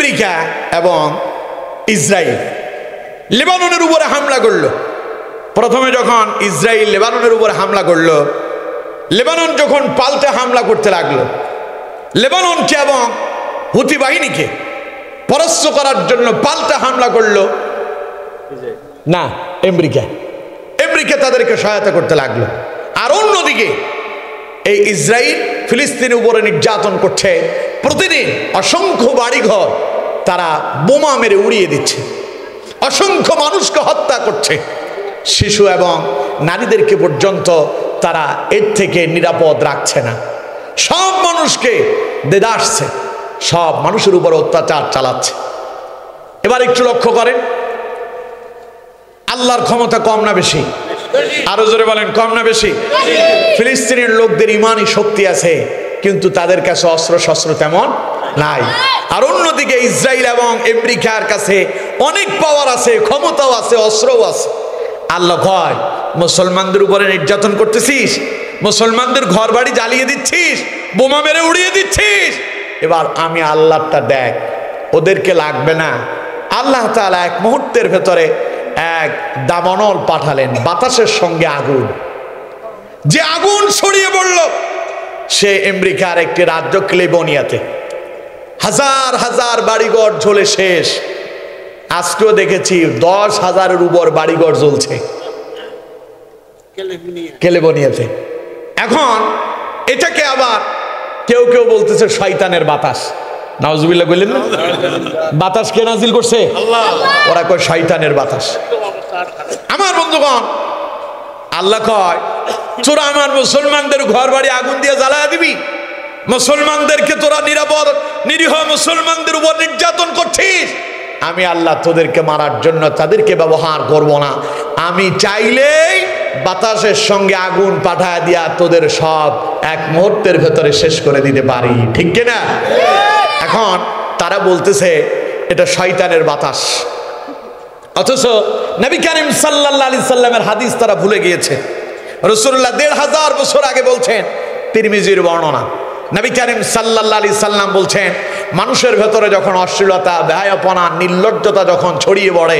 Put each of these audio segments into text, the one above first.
America এবং Israel লেবাননের উপরে হামলা করলো। প্রথমে যখন ইসরায়েল লেবাননের উপরে হামলা করলো, লেবানন যখন পাল্টা হামলা করতে লাগলো, লেবাননকে এবং হুতি বাহিনীকে পরাস্ত করার জন্য পাল্টা হামলা করলো না আমেরিকা। আমেরিকা তাদেরকে সহায়তা করতে লাগলো। আর অন্যদিকে এই ইসরায়েল ফিলিস্তিনের উপরে নির্যাতন করছে। প্রতিদিন অসংখ্য বাড়িঘর তারা বোমা মেরে উড়িয়ে দিচ্ছে, অসংখ্য মানুষকে হত্যা করছে, শিশু এবং নারীদেরকে পর্যন্ত তারা এর থেকে নিরাপদ রাখছে না। সব মানুষকে দেদাসছে, সব মানুষের উপর অত্যাচার চালাচ্ছে। এবার একটু লক্ষ্য করেন, আল্লাহর ক্ষমতা কম না বেশি? আরো জোরে বলেন, কম না বেশি? ফিলিস্তিনের লোকদের ইমানি শক্তি আছে, কিন্তু তাদের কাছে অস্ত্র শস্ত্র তেমন নাই। আর অন্যদিকে ইসরায়েল এবং আমেরিকার কাছে অনেক পাওয়ার আছে, ক্ষমতাও আছে, অস্ত্রও আছে। আল্লাহ কয়, মুসলমানদের উপরে নির্যাতন করতেছিস, মুসলমানদের ঘর বাড়ি জ্বালিয়ে দিচ্ছিস, বোমা মেরে উড়িয়ে দিচ্ছিস, এবার আমি আল্লাহটা দেখ, ওদেরকে লাগবে না। আল্লাহ তাআলা এক মুহূর্তের ভেতরে এক দাবানল পাঠালেন, বাতাসের সঙ্গে আগুন। যে আগুন ছড়িয়ে পড়ল সে আমেরিকার একটি রাজ্য ক্যালিফোর্নিয়াতে, হাজার হাজার বাড়িঘর জ্বলে শেষ। আজকেও দেখেছি 10,000-এর উপর বাড়িঘর জ্বলছে ক্যালিফোর্নিয়াতে। এখন এটাকে আবার কেউ কেউ বলতেছে শয়তানের বাতাস। নাউজুবিল্লাহ বললেন না? বাতাস কে নাজিল করছে? আল্লাহ। ওরা কয় শয়তানের বাতাস। আমার বন্ধুগণ, আল্লাহ কয়, তোরা আমার মুসলমানদের ঘর বাড়ি আগুন দিয়ে জ্বালায় দিবি, মুসলমানদেরকে তোরা নিরাপদ নিরীহ মুসলমানদের উপর নির্যাতন করছিস, আমি আল্লাহ তোদেরকে মারার জন্য তাদেরকে ব্যবহার করব না। আমি চাইলেই বাতাসের সঙ্গে আগুন পাঠায় দিয়া তোদের সব এক মুহূর্তের ভেতরে শেষ করে দিতে পারি, ঠিক কিনা? এখন তারা বলতেছে এটা শয়তানের বাতাস, অথচ নবী করিম সাল্লাল্লাহু আলাইহি সাল্লামের হাদিস তারা ভুলে গিয়েছে। রাসূলুল্লাহ 1500 বছর আগে বলছেন, তিরমিজির বর্ণনা, নবী করিম সাল্লাল্লাহু আলাইহি সাল্লাম বলছেন, মানুষের ভেতরে যখন অশ্লীলতা, বেহায়াপনা, নির্লজ্জতা যখন ছড়িয়ে পড়ে,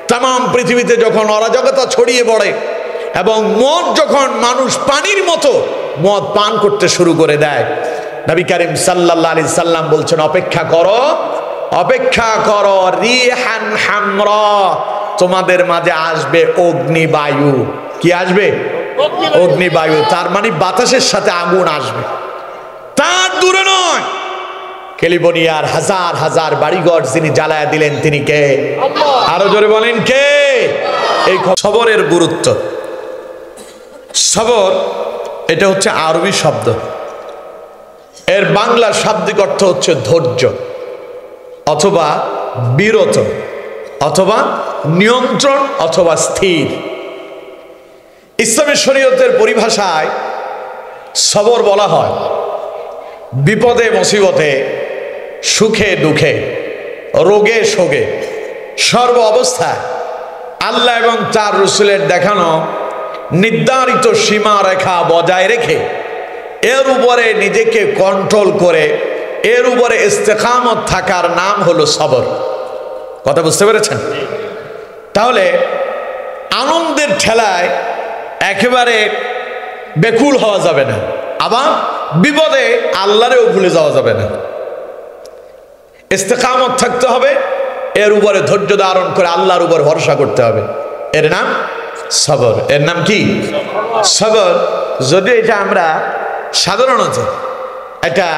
তাম পৃথিবীতে যখন অরাজকতা ছড়িয়ে পড়ে, এবং মদ যখন মানুষ পানির মতো মদ পান করতে শুরু করে দেয়, নবী করিম সাল্লাল্লাহু আলাইহি সাল্লাম বলছেন, অপেক্ষা করো, অপেক্ষা করো, রিহান হামরা, তোমাদের মাঝে আসবে অগ্নিবায়ু। কি আসবে? অগ্নিবায়ু। তার মানে বাতাসের সাথে আগুন আসবে। তার দূরে নয়, ক্যালিফোর্নিয়ার হাজার হাজার বাড়িঘর যিনি জ্বালায়া দিলেন তিনি কে? আরো জোরে বলেন, কে? এই সবরের গুরুত্ব। সবর এটা হচ্ছে আরবি শব্দ, এর বাংলা শাব্দিক অর্থ হচ্ছে ধৈর্য, অথবা বিরত, অথবা নিয়ন্ত্রণ, অথবা স্থির। ইসলামী শরীয়তের পরিভাষায় সবর বলা হয় বিপদে মুসিবতে, সুখে দুঃখে, রোগে শোকে, সর্ব অবস্থায় আল্লাহ এবং তার রাসূলের দেখানো নির্ধারিত সীমারেখা বজায় রেখে এর উপরে নিজেকে কন্ট্রোল করে এর উপরে ইস্তেকামত থাকার নাম হলো সবর। কথা বুঝতে পেরেছেন? তাহলে আনন্দের ঠেলায় একেবারে বেকুল হওয়া যাবে না, আবার বিপদে আল্লাহরেও ভুলে যাওয়া যাবে না। ইস্তেকামত থাকতে হবে, এর উপরে ধৈর্য ধারণ করে আল্লাহর উপর ভরসা করতে হবে। এর নাম সবর। এর নাম কি? সবর। যদি এটা আমরা সাধারণত এটা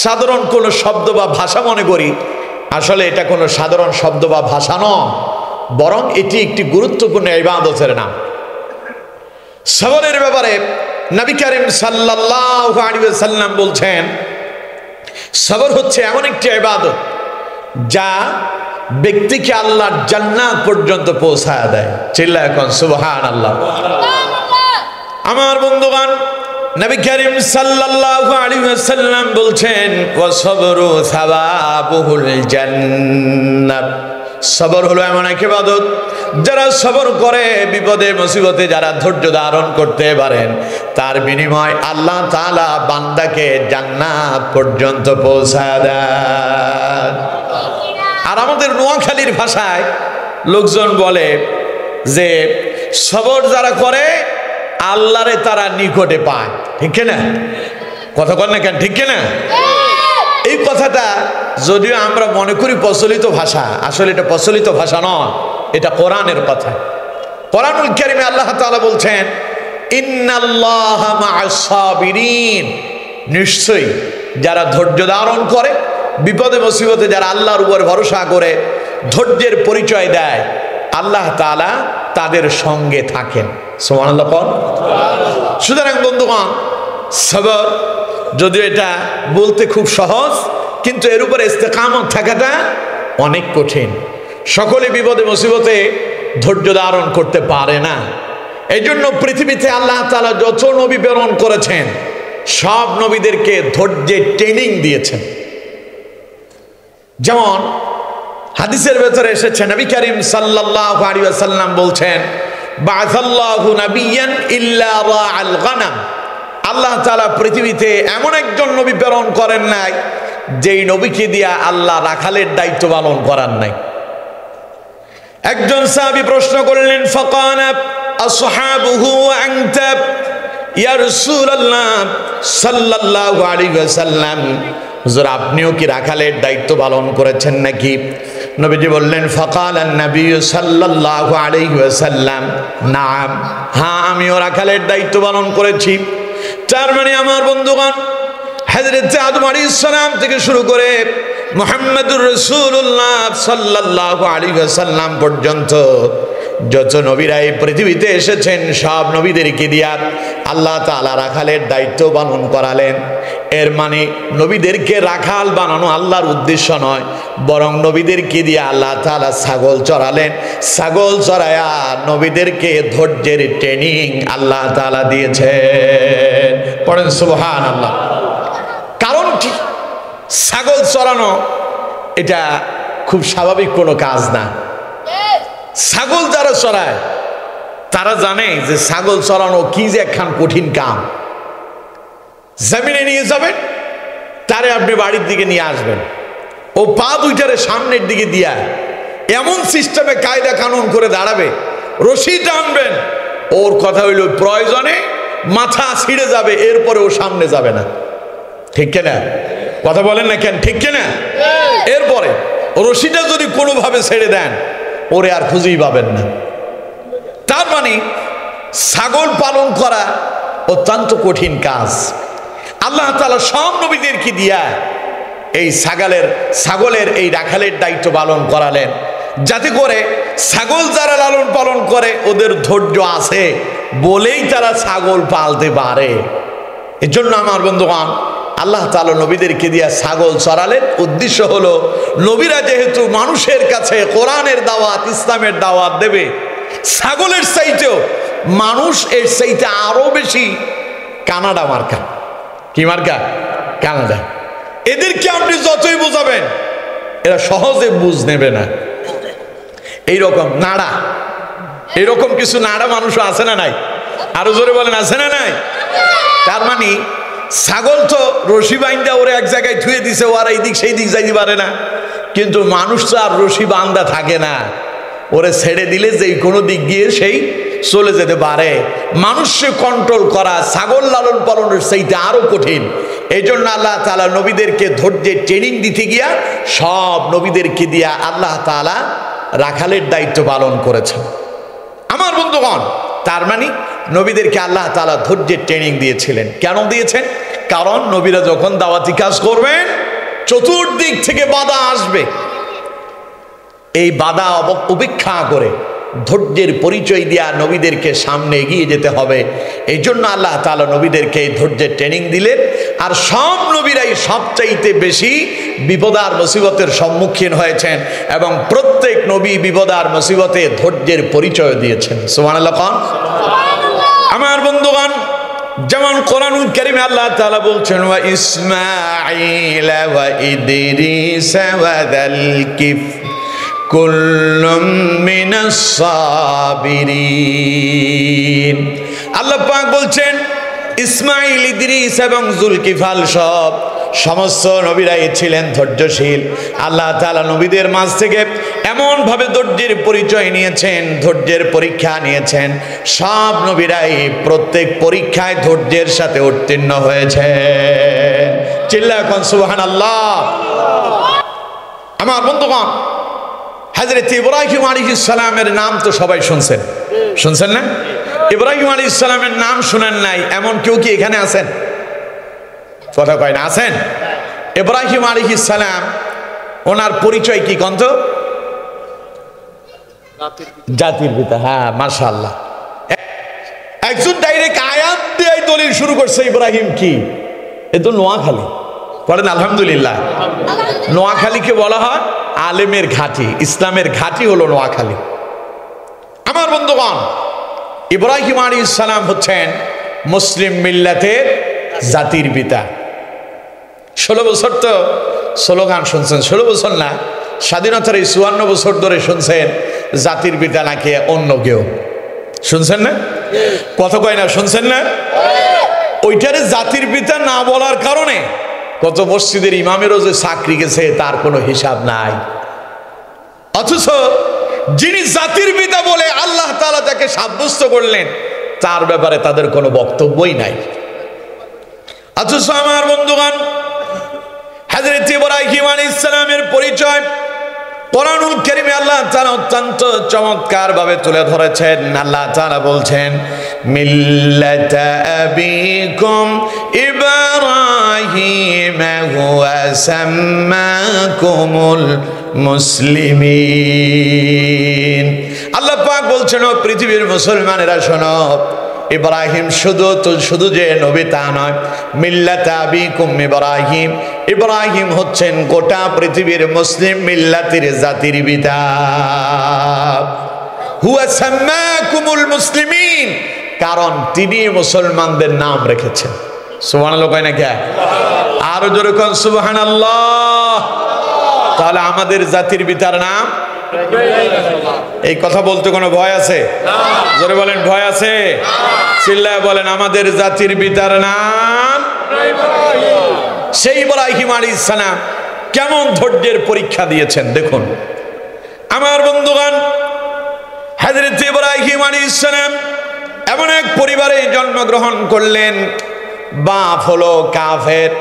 সাধারণ কোনো শব্দ বা ভাষা মনে করি, আসলে এটা কোনো সাধারণ শব্দ বা ভাষা নয়, বরং এটি একটি গুরুত্বপূর্ণ ইবাদতের নাম। সবরের ব্যাপারে নবী করিম সাল্লাল্লাহু আলাইহি ওয়াসাল্লাম বলছেন, সবর হচ্ছে এমন একটি ইবাদত যা ব্যক্তিকে আল্লাহর জান্নাত পর্যন্ত পৌঁছায় দেয়। চিল্লায় এখন সুবহানাল্লাহ। আমার বন্ধুগণ, নবী করিম সাল্লাল্লাহু আলাইহি ওয়াসাল্লাম বলছেন, ওয়া সবরু সাওয়াবুল জান্নাত। সবর হলো এমন এক ইবাদত যারা সবর করে, বিপদে মুসিবতে যারা ধৈর্য ধারণ করতে পারেন, তার বিনিময় আল্লাহ তাআলা বান্দাকে জান্নাত পর্যন্ত পৌঁছায় দেন। আমাদের নোয়াখালীর ভাষায় লোকজন বলে যে সবর যারা করে আল্লাহরে তারা নিকটে পায়, ঠিক না? কথা বল না কেন, ঠিক না? এই কথাটা যদিও আমরা মনে করি প্রচলিত ভাষা, আসলে এটা প্রচলিত ভাষা নয়, এটা কোরআনের কথা। কোরআনুল কারীমে আল্লাহ তাআলা বলছেন ইন্নাল্লাহা মা'আস সাবিরিন, নিশ্চয়ই যারা ধৈর্য ধারণ করে, বিপদে মুসিবতে যারা আল্লাহর উপর ভরসা করে ধৈর্যের পরিচয় দেয়, আল্লাহ তাআলা তাদের সঙ্গে থাকেন। সুবহানাল্লাহ। সুতরাং বন্ধুগণ, সবর যদিও এটা বলতে খুব সহজ, কিন্তু এর উপরে ইস্তেকামত থাকাটা অনেক কঠিন। সকলে বিপদে মুসিবতে ধৈর্য ধারণ করতে পারে না। এই জন্য পৃথিবীতে আল্লাহ তাআলা যত নবী প্রেরণ করেছেন সব নবীদেরকে ধৈর্যের ট্রেনিং দিয়েছেন। যেমন হাদিসের ভেতরে এসেছে, নবী করিম সাল্লাল্লাহু আলাইহি ওয়াসাল্লাম বলছেন বা'আসাল্লাহু নাবিয়্যান ইল্লা রাআল গানাম, আল্লাহ তাআলা পৃথিবীতে এমন একজন নবী প্রেরণ করেন নাই যেই নবীকে দিয়া আল্লাহ রাখালের দায়িত্ব পালন করার নাই। একজন সাহাবী প্রশ্ন করলেন, ফাকানা আসহাবুহু আনতা ইয়া রাসূলুল্লাহ সাল্লাল্লাহু আলাইহি ওয়াসাল্লাম, হুজুর আপনিও কি রাখালের দায়িত্ব পালন করেছেন নাকি? নবীজি বললেন, ফাকালান নবী সাল্লাল্লাহু আলাইহি ওয়াসাল্লাম নাম, হ্যাঁ আমিও রাখালের দায়িত্ব পালন করেছি। তার মানে আমার বন্ধুগণ, হযরত আদম আলাইহিস সালাম থেকে শুরু করে মুহাম্মদুর রাসূলুল্লাহ সাল্লাল্লাহু আলাইহি ওয়াসাল্লাম পর্যন্ত যত নবীরা এই পৃথিবীতে এসেছেন সব নবীদেরকে দিয়া আল্লাহ তাআলা রাখালের দায়িত্ব পালন করালেন। এর মানে নবীদেরকে রাখাল বানানো আল্লাহর উদ্দেশ্য নয়, বরং নবীদেরকে দিয়ে আল্লাহ তাআলা ছাগল চড়ালেন। ছাগল চড়ায়া নবীদেরকে ধৈর্যের ট্রেনিং আল্লাহ তাআলা দিয়েছেন। পড়েন সুবহানাল্লাহ। কারণ কি? ছাগল চড়ানো এটা খুব স্বাভাবিক কোনো কাজ না। ছাগল যারা চড়ায় তারা জানে যে ছাগল চড়ানো কি যে একখান কঠিন কাম। জমিনে নিয়ে যাবেন, তারে আপনি বাড়ির দিকে নিয়ে আসবেন, ও পা দুইটারে সামনের দিকে দিয়া এমন সিস্টেমে কায়দা কানুন করে দাঁড়াবে, রশি টানবেন, ওর কথা হইল প্রয়োজনে মাথা ছিঁড়ে যাবে, এরপরে ও সামনে যাবে না, ঠিক কিনা? কথা বলেন না কেন, ঠিক কিনা? এরপরে রশিটা যদি কোনোভাবে ছেড়ে দেন ওরে আর খুঁজেই পাবেন না। তার মানে ছাগল পালন করা অত্যন্ত কঠিন কাজ। আল্লাহ তাআলা সব নবীদেরকে দিয়া এই ছাগলের এই রাখালের দায়িত্ব পালন করালেন, যাতে করে ছাগল যারা লালন পালন করে ওদের ধৈর্য আছে বলেই তারা ছাগল পালতে পারে। এর জন্য আমার বন্ধুগণ, আল্লাহ তাআলা নবীদেরকে দিয়া ছাগল চড়ালেন। উদ্দেশ্য হলো নবীরা যেহেতু মানুষের কাছে কোরআনের দাওয়াত, ইসলামের দাওয়াত দেবে, ছাগলের চাইতেও মানুষ এর চাইতে আরো বেশি কানাডা মার্কা। কি মার্কা? কানাডা। এদেরকে আপনি যতই বোঝাবেন এরা সহজে বুঝ নেবে না। এইরকম নাড়া, এরকম কিছু নাড়া মানুষও আছে না নাই? আরো জোরে বলেন, আছে না নাই? তার মানে ছাগল তো রশি বান্ধা ওরে এক জায়গায় থুয়ে দিছে, ও আর এই দিক সেই দিক যাইতে পারে না। কিন্তু মানুষ তো আর রশি বান্ধা থাকে না, ওরে ছেড়ে দিলে যেই কোনো দিক গিয়ে সেই চলে যেতে পারে। মানুষকে কন্ট্রোল করা ছাগল লালন পালনের চাইতে আরো কঠিন। এই জন্য আল্লাহ তাআলা নবীদেরকে ধৈর্যের ট্রেনিং দিতে গিয়া সব নবীদেরকে দিয়া আল্লাহ তাআলা রাখালের দায়িত্ব পালন করেছেন। আমার বন্ধুগণ, তার মানে নবীদেরকে আল্লাহ তাআলা ধৈর্যের ট্রেনিং দিয়েছিলেন। কেন দিয়েছেন? কারণ নবীরা যখন দাওয়াতি কাজ করবেন চতুর্দিক থেকে বাধা আসবে, এই বাধা উপেক্ষা করে ধৈর্যের পরিচয় দিয়া নবীদেরকে সামনে এগিয়ে যেতে হবে। এই জন্য আল্লাহ তাআলা নবীদেরকে এই ধৈর্যের ট্রেনিং দিলেন। আর সব নবীরাই সবচাইতে বেশি বিপদ আর মুসিবতের সম্মুখীন হয়েছেন এবং প্রত্যেক নবী বিপদ আর মুসিবতে ধৈর্যের পরিচয় দিয়েছেন। সুবহানাল্লাহ। আমার বন্ধুগণ, যেমন কোরআনুল কারীমে আল্লাহ তাআলা বলছেন ওয়া ইসমাঈল ওয়া ইদরিস ওয়া যাল কিফ কুল্লুম মিনাস সাবিরিন। আল্লাহ পাক বলছেন ইসমাঈল, ইদরিস এবং যুলকিফল সব সমস্ত নবীরাই ছিলেন ধৈর্যশীল। আল্লাহ তাআলা নবীদের মাঝ থেকে এমন ভাবে ধৈর্যের পরিচয় নিয়েছেন, ধৈর্যের পরীক্ষা নিয়েছেন, সব নবীরাই প্রত্যেক পরীক্ষায় ধৈর্যের সাথে উত্তীর্ণ হয়েছে। চিল্লায় কোন সুবহানাল্লাহ। আমার বন্ধুগণ, হযরত ইব্রাহিম আলাইহিস সালামের নাম তো সবাই শুনছেন, শুনছেন না? ইব্রাহিম আলাইহিস সালামের নাম শুনেন নাই এমন কেউ কি এখানে আছেন? কথা কয় না, আছেন? ইব্রাহিম আলাইহিস সালাম ওনার পরিচয় কি কোন তো? জাতির পিতা। হ্যাঁ, মাশাআল্লাহ। একজন ডাইরেক্ট আয়াত দিয়ে দলিল শুরু করছে ইব্রাহিম কি, এ তো নোয়াখালী। পড়েন আলহামদুলিল্লাহ। নোয়াখালীকে বলা হয় আলেমের ঘাঁটি, ইসলামের ঘাঁটি হলো নোয়াখালী। আমার বন্ধুগণ, ইব্রাহিম আলাইহিস সালাম হচ্ছেন মুসলিম মিল্লাতের জাতির পিতা। 16 বছর তো স্লোগান শুনছেন, 16 বছর না, স্বাধীনতার এই 54 বছর ধরে শুনছেন জাতির পিতা নাকি অন্য কেউ, শুনছেন না? কথা কয় না, শুনছেন না? ওইটারে জাতির পিতা না বলার কারণে কত মসজিদের ইমামেরও যে চাকরি গেছে তার কোনো হিসাব নাই। অথচ যিনি জাতির পিতা বলে আল্লাহ তাআলা তাকে সাব্যস্ত করলেন তার ব্যাপারে তাদের কোনো বক্তব্যই নাই। অথচ আমার বন্ধুগণ, হযরত ইব্রাহিম আলাইহিস সালামের পরিচয় কোরআনুল কারীমে আল্লাহ তাআলা অত্যন্ত চমৎকার ভাবে তুলে ধরেছেন। আল্লাহ তাআলা বলছেন, মিল্লাতা আবিকুম ইব্রাহিম হুয়া সাম্মাকুমুল মুসলিমিন। আল্লাহ পাক বলছেন, ও পৃথিবীর মুসলমানেরা শোনো, ইব্রাহিম শুধু যে নবী তা নয়, মিল্লাতা আবিকুম ইব্রাহিম, ইব্রাহিম হচ্ছেন গোটা পৃথিবীর মুসলিম মিল্লাতের জাতির পিতা। হুয়া সাম্মাকুমুল মুসলিমিন, কারণ তিনি মুসলমানদের নাম রেখেছেন। সুবহানাল্লাহ কয় না কে? আরো জোরে কোন সুবহানাল্লাহ। তাহলে আমাদের জাতির পিতার নাম, এই কথা বলতে কোনো ভয় আছে? জোরে বলেন, ভয় আছে? চিল্লায় বলেন, আমাদের জাতির পিতার নাম সেই ইব্রাহিম আলাইহিস সালাম কেমন ধৈর্যের পরীক্ষা দিয়েছেন দেখুন। আমার বন্ধুগণ, হযরত ইব্রাহিম আলাইহিস সালাম এমন এক পরিবারে জন্মগ্রহণ করলেন, বাপ হলো কাফের,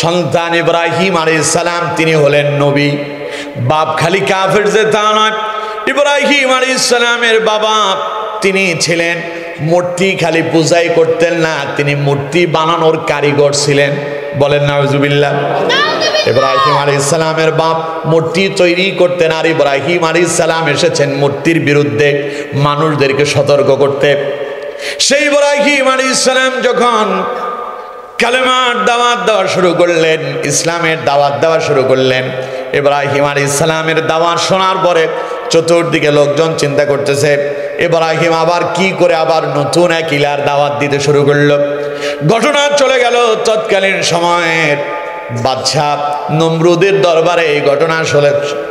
সন্তান ইব্রাহিম আলাইহিস সালাম তিনি হলেন নবী। বাপ খালি কাফের যে তা নয়, ইব্রাহিম আলাইহিস সালামের বাবা তিনি ছিলেন মূর্তি খালি পূজাই করতেন না, তিনি মূর্তি বানানোর কারিগর ছিলেন। বলেন নাউজুবিল্লাহ। ইব্রাহিম আলাইহিস সালামের বাপ মূর্তি তৈরি করতেন, আর ইব্রাহিম আলাইহিস সালাম এসেছেন মূর্তির বিরুদ্ধে মানুষদেরকে সতর্ক করতে। সেই ইব্রাহিম আলাইহিস সালাম যখন কালেমার দাওয়াত দেওয়া শুরু করলেন, ইসলামের দাওয়াত দেওয়া শুরু করলেন, ইব্রাহিম আলাইহিস সালামের দাওয়াত শোনার পরে চতুর্দিকে লোকজন চিন্তা করতেছে ইব্রাহিম আবার কি করে আবার নতুন এক ইলার দাওয়াত দিতে শুরু করলো। ঘটনা চলে গেল তৎকালীন সময়ের বাদশা নমরুদের দরবারে এই ঘটনা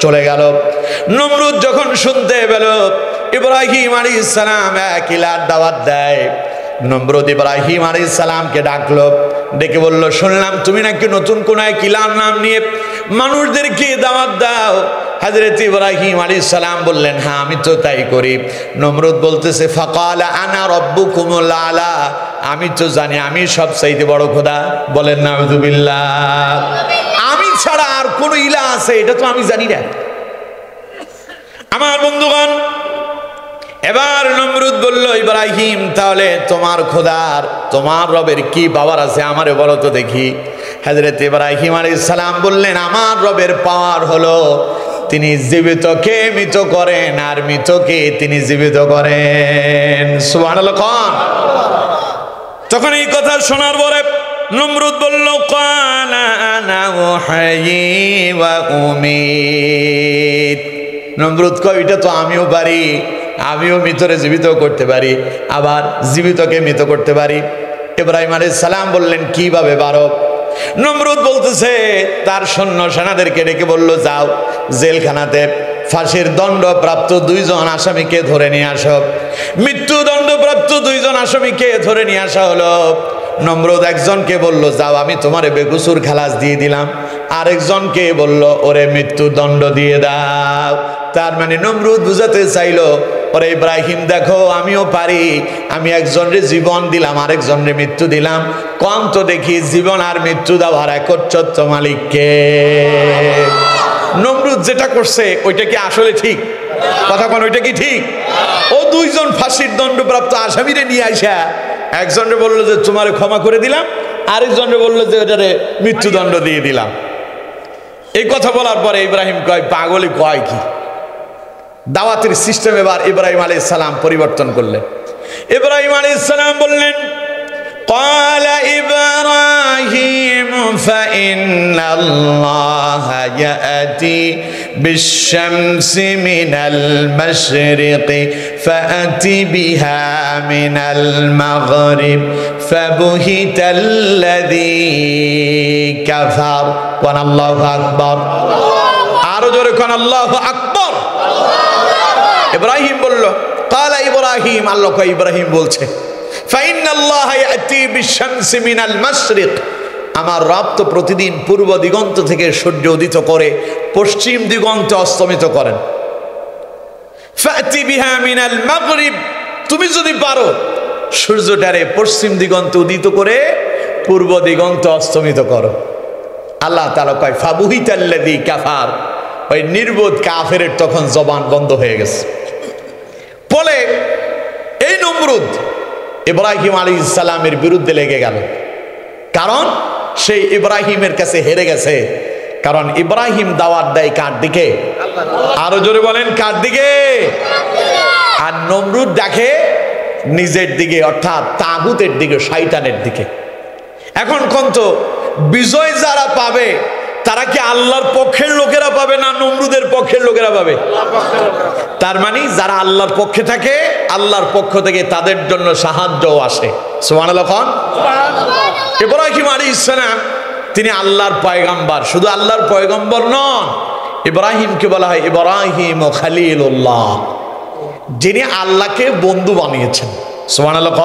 চলে গেল। নমরুদ যখন শুনতে পেল ইব্রাহিম আলাইহিস সালাম এক ইলার দাওয়াত দেয়, নমরুদ ইব্রাহিম আলাইহিস সালামকে ডাকলো, ডেকে বলল, শুনলাম তুমি নাকি নতুন কোন এক ইলার নাম নিয়ে মানুষদেরকে দাওয়াত দাও। হযরত ইব্রাহিম আলাইহিস সালাম বললেন, হ্যাঁ আমি তো তাই করি। নমরুদ বলতেছে, ফাকালা আনা রাব্বুকুমুল আলা, আমি তো জানি আমি সবচাইতে বড় খোদা। বলেন নাউযুবিল্লাহ। আমি ছাড়া আর কোন ইলাহ আছে এটা তো আমি জানি না। আমার বন্ধুগণ, এবার নমরুদ বলল, ইব্রাহিম তাহলে তোমার খোদার, তোমার রবের কি পাওয়ার আছে আমারে বলো তো দেখি। হযরত ইব্রাহিম আলাইহিস সালাম বললেন, আমার রবের পাওয়ার হলো তিনি জীবিতকে মৃত করেন আর মৃতকে তিনি জীবিত করেন। সুবহানাল্লাহ। তখন এই কথা শোনার পরে নমরুদ বলল, কানা আনা উহায়ি ওয়া উমীত। নমরুদ কয়, এটা তো আমিও পারি, আমিও মৃতরে জীবিত করতে পারি, আবার জীবিতকে মৃত করতে পারি। ইব্রাহিম আলাইহিস সালাম বললেন, কিভাবে পারো? নমরুদ বলতেছে, তার সৈন্য সেনাদেরকে ডেকে বলল, যাও জেলখানাতে ফাঁসির দণ্ডপ্রাপ্ত 2 জন আসামিকে ধরে নিয়ে আসো। মৃত্যুদণ্ডপ্রাপ্ত 2 জন আসামিকে ধরে নিয়ে আসা হলো। নমরুদ একজনকে বলল, যাও আমি তোমারে বেকসুর খালাস দিয়ে দিলাম, আরেকজনকে বলল ওরে মৃত্যুদণ্ড দিয়ে দাও। তার মানে নমরুদ বুঝাতে চাইলো, ওরে ইব্রাহিম দেখো আমিও পারি, আমি একজনের জীবন দিলাম আরেকজনের মৃত্যু দিলাম, কম তো দেখি জীবন আর মৃত্যু দেওয়ার একচ্ছত্র মালিককে। নমরুদ যেটা করছে ওইটা কি আসলে ঠিক? কথা কোন ওইটা কি ঠিক? ও দুইজন ফাঁসির দণ্ডপ্রাপ্ত আসামিরে নিয়ে আসা একজনে বললো যে তোমারে ক্ষমা করে দিলাম, আরেকজনে বললো যে ওটারে মৃত্যুদণ্ড দিয়ে দিলাম। এই কথা বলার পরে ইব্রাহিম কয়, পাগলি কয় কি? দাওয়াতের সিস্টেম এবার ইব্রাহিম আলাইহিস সালাম পরিবর্তন করলেন। ইব্রাহিম আলাইহিস সালাম বললেন, قال إبراهيم فإن الله يأتي بالشمس من المشرق فأت بها من المغرب فبهت الذي كفر وأن الله أكبر আরো জোরে কোন আল্লাহু আকবার। ইব্রাহিম বলল, قال إبراهيم, আল্লাহ কয় ইব্রাহিম বলছে, فإن الله يأتي بالشمس من المشرق, আমার রব তো প্রতিদিন পূর্ব দিগন্ত থেকে সূর্য উদিত করে পশ্চিম দিগন্তে অস্তমিত করেন। فأتي بها من المغرب, তুমি যদি পারো সূর্যটারে পশ্চিম দিগন্তে উদিত করে পূর্ব দিগন্তে অস্তমিত করো। আল্লাহ তাআলা কয় ফাবুহিতাল্লাযী কাফার, ওই নির্বোধ কাফেরের তখন জবান বন্ধ হয়ে গেছে। বলে এই নমরুদ ইব্রাহিম আলাইহিস সালামের বিরুদ্ধে লেগে গেল, কারণ সেই ইব্রাহিমের কাছে হেরে গেছে। কারণ ইব্রাহিম দাওয়াত দেয় কার দিকে? আরো জোরে বলেন কার দিকে? আর নমরুদ দেখে নিজের দিকে, অর্থাৎ তাগুতের দিকে, শয়তানের দিকে। এখন কোন তো বিজয় যারা পাবে তারা কি আল্লাহর পক্ষের লোকেরা পাবে না নমরুদের পক্ষের লোকেরা পাবে? তার মানে যারা আল্লাহর পক্ষে থাকে আল্লাহর পক্ষ থেকে তাদের জন্য সাহায্যও আসে। সুবহানাল্লাহ। ইব্রাহিম আলাইহিস সালাম তিনি আল্লাহর পয়গম্বর, শুধু আল্লাহর পয়গম্বর নন, ইব্রাহিমকে বলা হয় ইব্রাহিম খলিলুল্লাহ, যিনি আল্লাহকে বন্ধু বানিয়েছেন। সুবহানাল্লাহ।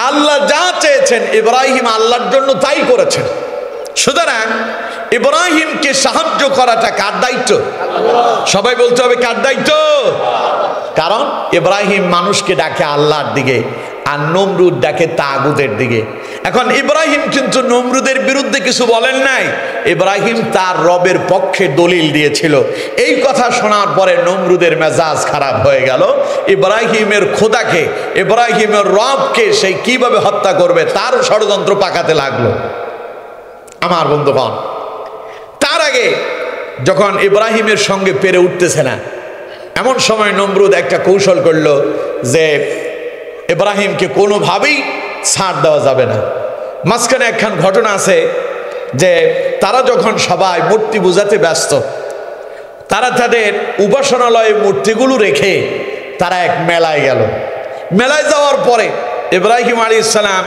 আল্লাহ যা চেয়েছেন ইব্রাহিম আল্লাহর জন্য তাই করেছেন। সুতরাং ইব্রাহিমকে সাহায্য করাটা কার দায়িত্ব? সবাই বলতে হবে কার দায়িত্ব? কারণ ইব্রাহিম মানুষকে ডাকে আল্লাহর দিকে আর নমরুদ ডাকে তাগুতের দিকে। এখন ইব্রাহিম কিন্তু নমরুদের বিরুদ্ধে কিছু বলেন নাই, ইব্রাহিম তার রবের পক্ষে দলিল দিয়েছিল। এই কথা শোনার পরে নমরুদের মেজাজ খারাপ হয়ে গেল। ইব্রাহিমের খোদাকে, ইব্রাহিমের রবকে সেই কিভাবে হত্যা করবে তার ষড়যন্ত্র পাকাতে লাগলো। আমার বন্ধুগণ, তার আগে যখন ইব্রাহিমের সঙ্গে পেরে উঠতেছে না, এমন সময় নমরুদ একটা কৌশল করলো যে ইব্রাহিমকে কোনোভাবেই ছাড় দেওয়া যাবে না। মাঝখানে একখান ঘটনা আছে যে তারা যখন সবাই মূর্তি পূজাতে ব্যস্ত, তারা তাদের উপাসনালয়ে মূর্তিগুলো রেখে তারা এক মেলায় গেল। মেলায় যাওয়ার পরে ইব্রাহিম আলাইহিস সালাম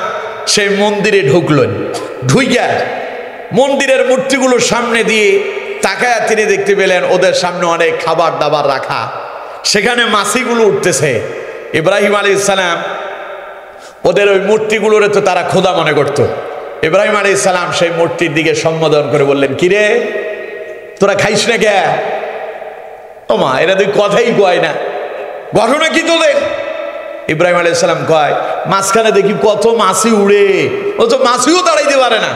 সেই মন্দিরে ঢুকলেন। ঢুইয়া মন্দিরের মূর্তিগুলোর সামনে দিয়ে তাকায়া তিনি দেখতে পেলেন ওদের সামনে অনেক খাবার দাবার রাখা, সেখানে মাছিগুলো উঠতেছে। ইব্রাহিম আলাইহিস সালাম ওদের ওই মূর্তিগুলোরে তো তারা খোদা মনে করত। ইব্রাহিম আলাইহিস সালাম সেই মূর্তির দিকে সম্বোধন করে বললেন, কিরে তোরা খাইস না কে? ও মা, এরা তুই কথাই কয় না, ঘটনা কি তোদের? ইব্রাহিম আলাইহিস সালাম কয়, মাঝখানে দেখি কত মাছি উড়ে, ও তো মাছিও দাঁড়াইতে পারে না।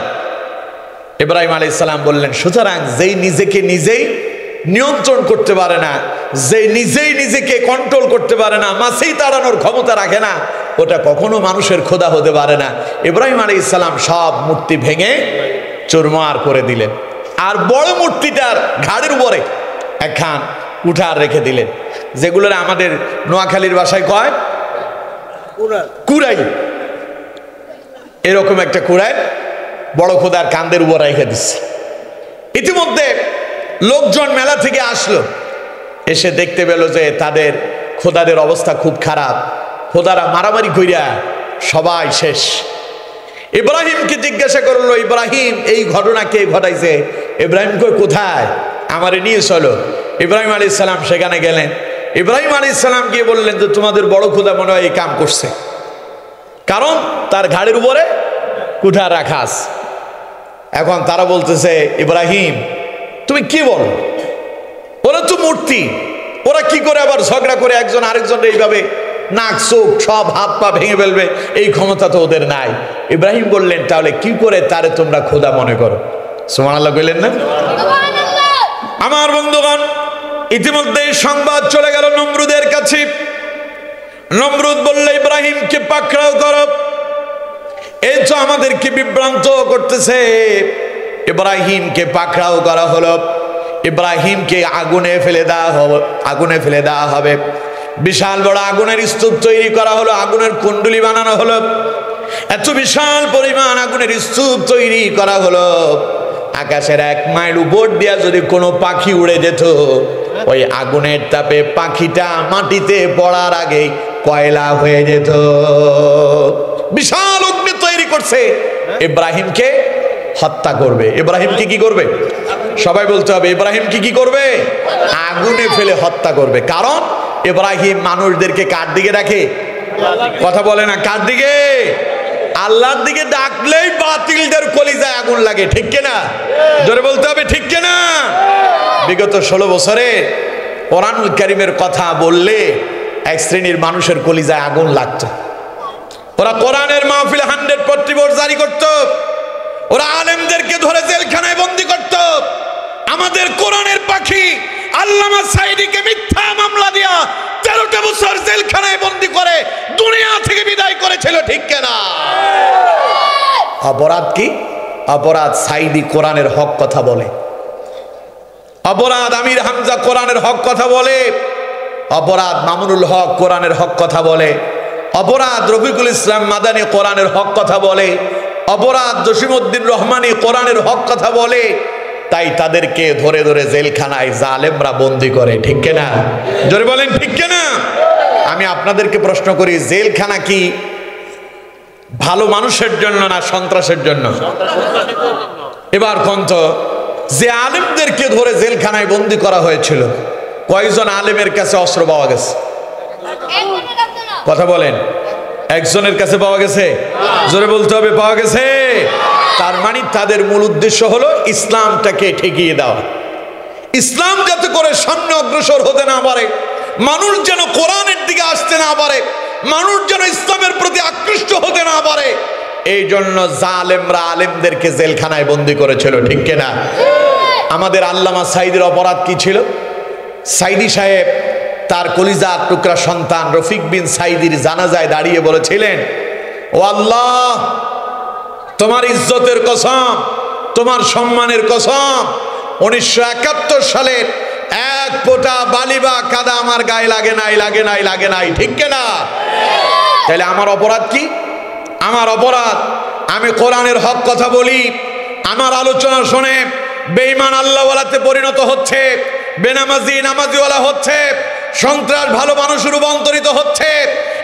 ইব্রাহিম আলাইহিস সালাম বললেন, সুতরাং যেই নিজেকে নিজেই নিয়ন্ত্রণ করতে পারে না, যে নিজেই নিজেকে কন্ট্রোল করতে পারে না, মাছেই তাড়ানোর ক্ষমতা রাখে না, ওটা কখনো মানুষের খোদা হতে পারে না। ইব্রাহিম আলাইহিস সালাম সব মূর্তি ভেঙে চুরমার করে দিলেন, আর বড় মূর্তিটার ঘাড়ের উপরে একখান উঠার রেখে দিলেন, যেগুলোর আমাদের নোয়াখালীর ভাষায় কয় কুড়াই। এরকম একটা কুড়াই বড় খোদার কান্দের উপর রেখে দিচ্ছে। ইতিমধ্যে লোকজন মেলা থেকে আসলো, এসে দেখতে পেল যে তাদের খোদাদের অবস্থা খুব খারাপ, খোদারা মারামারি কইরা সবাই শেষ। ইব্রাহিমকে জিজ্ঞাসা করলো, ইব্রাহিম এই ঘটনা কে ঘটাইছে? ইব্রাহিম কই কোথায়, আমারে নিয়ে চলো। ইব্রাহিম আলাইহিস সালাম সেখানে গেলেন। ইব্রাহিম আলাইহিস সালাম গিয়ে বললেন যে তোমাদের বড় খোদা মনে হয় এই কাম করছে, কারণ তার ঘাড়ের উপরে কুঠা রাখাস। এখন তারা বলতেছে ইব্রাহিম তুমি কি বলো, ওরা তো মূর্তি, ওরা কি করে আবার ঝগড়া করে একজন আরেকজন এইভাবে নাক চোখ সব হাত পা ভেঙে ফেলবে, এই ক্ষমতা তো ওদের নাই। ইব্রাহিম বললেন তাহলে কি করে তারে তোমরা খোদা মনে করো? সুবহানাল্লাহ কইলেন না? আমার বন্ধুগণ, ইতিমধ্যে সংবাদ চলে গেল নমরুদের কাছে। নমরুদ বললে ইব্রাহিমকে পাকড়াও করো, এই তো আমাদেরকে বিভ্রান্ত করতেছে। ইব্রাহিমকে পাকড়াও করা হলো, ইব্রাহিমকে আগুনে ফেলে দেওয়া হবে। বিশাল বড় আগুনের স্তূপ তৈরি করা হলো, আগুনের কুণ্ডলী বানানো হলো। এত বিশাল পরিমাণ আগুনের স্তূপ তৈরি করা হলো, আকাশের 1 মাইল উপর দিয়া যদি কোনো পাখি উড়ে যেত, ওই আগুনের তাপে পাখিটা মাটিতে পড়ার আগেই কয়লা হয়ে যেত। বিশাল অগ্নি তৈরি করছে, ইব্রাহিমকে হত্যা করবে। ইব্রাহিমকে কি করবে? সবাই বলতে হবে, ইব্রাহিমকে কি করবে? আগুনে ফেলে হত্যা করবে। কারণ ইব্রাহিম মানুষদেরকে কার দিকে ডাকে? কথা বলে না, কার দিকে? আল্লাহর দিকে ডাকলেই বাতিলদের কলিজায় আগুন লাগে, ঠিক কিনা? জোরে বলতে হবে, ঠিক কিনা? বিগত 16 বছরে কোরআনুল কারীমের কথা বললে এক শ্রেণীর মানুষের কলিজায় আগুন লাগতো। ওরা কোরআনের মাহফিলে 100% জারি করত, ওরা আলেমদেরকে ধরে জেলখানায় বন্দী করত। আমাদের কোরআনের পাখি আল্লামা সাঈদীকে মিথ্যা মামলা দিয়া 13টা বছর জেলখানায় বন্দী করে দুনিয়া থেকে বিদায় করেছিল, ঠিক কিনা? অপরাধ কি? অপরাধ সাঈদী কোরআনের হক কথা বলে, অপরাধ আমির হামজা কোরআনের হক কথা বলে, অপরাধ মামুনুল হক কোরআনের হক কথা বলে, অপরাধ রফিকুল ইসলাম মাদানী কোরআনের হক কথা বলে, অপরাধ জসিমউদ্দিন রহমানী কোরআনের হক কথা বলে। তাই তাদেরকে ধরে ধরে জেলখানায় জালেমরা বন্দী করে, ঠিক কিনা? জোরে বলেন, ঠিক কিনা? আমি আপনাদেরকে প্রশ্ন করি, জেলখানা কি ভালো মানুষের জন্য না সন্ত্রাসের জন্য? এবার কোন তো যে আলেমদেরকে ধরে জেলখানায় বন্দী করা হয়েছিল, কয়জন আলেমের কাছে অস্ত্র পাওয়া গেছে? কথা বলেন, একজনের কাছে পাওয়া গেছে? জোরে বলতে হবে, পাওয়া গেছে। তার মানে তাদের মূল উদ্দেশ্য হলো ইসলামটাকে ঠেকিয়ে দেওয়া, ইসলাম যাতে করে সামনে অগ্রসর হতে না পারে, মানুষ যেন কোরআনের দিকে আসতে না পারে, মানুষ যেন ইসলামের প্রতি আকৃষ্ট হতে না পারে, এই জন্য জালেমরা আলেমদেরকে জেলখানায় বন্দী করেছিল, ঠিক কিনা? আমাদের আল্লামা সাঈদীর অপরাধ কি ছিল? সাঈদী সাহেব তার কলিজার টুকরা সন্তান রফিক বিন সাঈদীর জানাজায় দাঁড়িয়ে বলেছিলেন, ও আল্লাহ, তোমার ইজ্জতের কসম, তোমার সম্মানের কসম, 1971 সালের 1 ফোঁটা বালি বা কাদা আমার গায়ে লাগে নাই, ঠিক কিনা? তাহলে আমার অপরাধ কি? আমার অপরাধ, আমি কোরআনের হক কথা বলি, আমার আলোচনা শুনে বেঈমান আল্লাহওয়ালাতে পরিণত হচ্ছে, বেনামাজি নামাজিওয়ালা হচ্ছে, সন্ত্রাস ভালো মানুষ রূপান্তরিত হচ্ছে।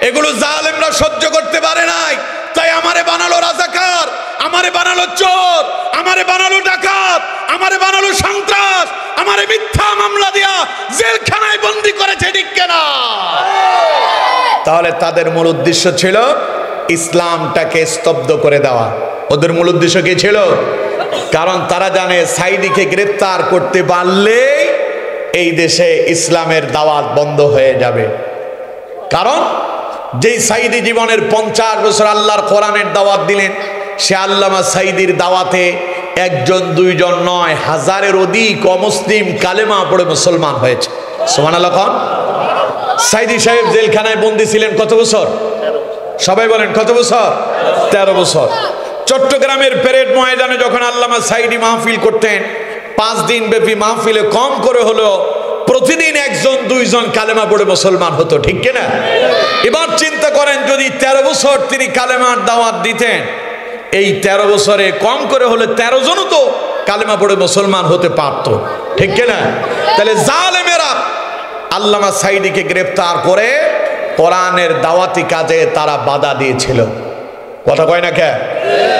এগুলো জালেমরা সহ্য করতে পারে নাই, তাই আমারে বানালো রাজাকার, আমারে বানালো চোর, আমারে বানালো ডাকাত, আমারে বানালো সন্ত্রাস, আমারে মিথ্যা মামলা দিয়া জেলখানায় বন্দী করেছে, ঠিক কিনা? তাহলে তাদের মূল উদ্দেশ্য ছিল ইসলামটাকে স্তব্ধ করে দেওয়া। ওদের মূল উদ্দেশ্য কি ছিল? কারণ তারা জানে সাঈদীকে গ্রেফতার করতে পারলে এই দেশে ইসলামের দাওয়াত বন্ধ হয়ে যাবে। কারণ যেই সাঈদী জীবনের 50 বছর আল্লাহর কোরআনের দাওয়াত দিলেন, সে আল্লামা সাঈদীর দাওয়াতে 1জন 2জন নয়, হাজারের অধিক অমুসলিম কালেমা পড়ে মুসলমান হয়েছে। সুবহানাল্লাহ। সাঈদী সাহেব জেলখানায় বন্দী ছিলেন কত বছর? সবাই বলেন কত বছর? 13 বছর। চট্টগ্রামের প্যারেড ময়দানে যখন আল্লামা সাঈদী মাহফিল করতেন, 5 দিন ব্যাপী মাহফিলে কম করে হলো প্রতিদিন 1জন 2জন কালেমা পড়ে মুসলমান হতো, ঠিক কিনা? এবার চিন্তা করেন, যদি 13 বছর তিনি কালেমার দাওয়াত দিতেন, এই 13 বছরে কম করে হলে 13 জনও তো কালেমা পড়ে মুসলমান হতে পারত, ঠিক কিনা? তাহলে জালেমেরা আল্লামা সাঈদীকে গ্রেফতার করে কোরআনের দাওয়াতি কাজে তারা বাধা দিয়েছিল। কথা কয় না কে?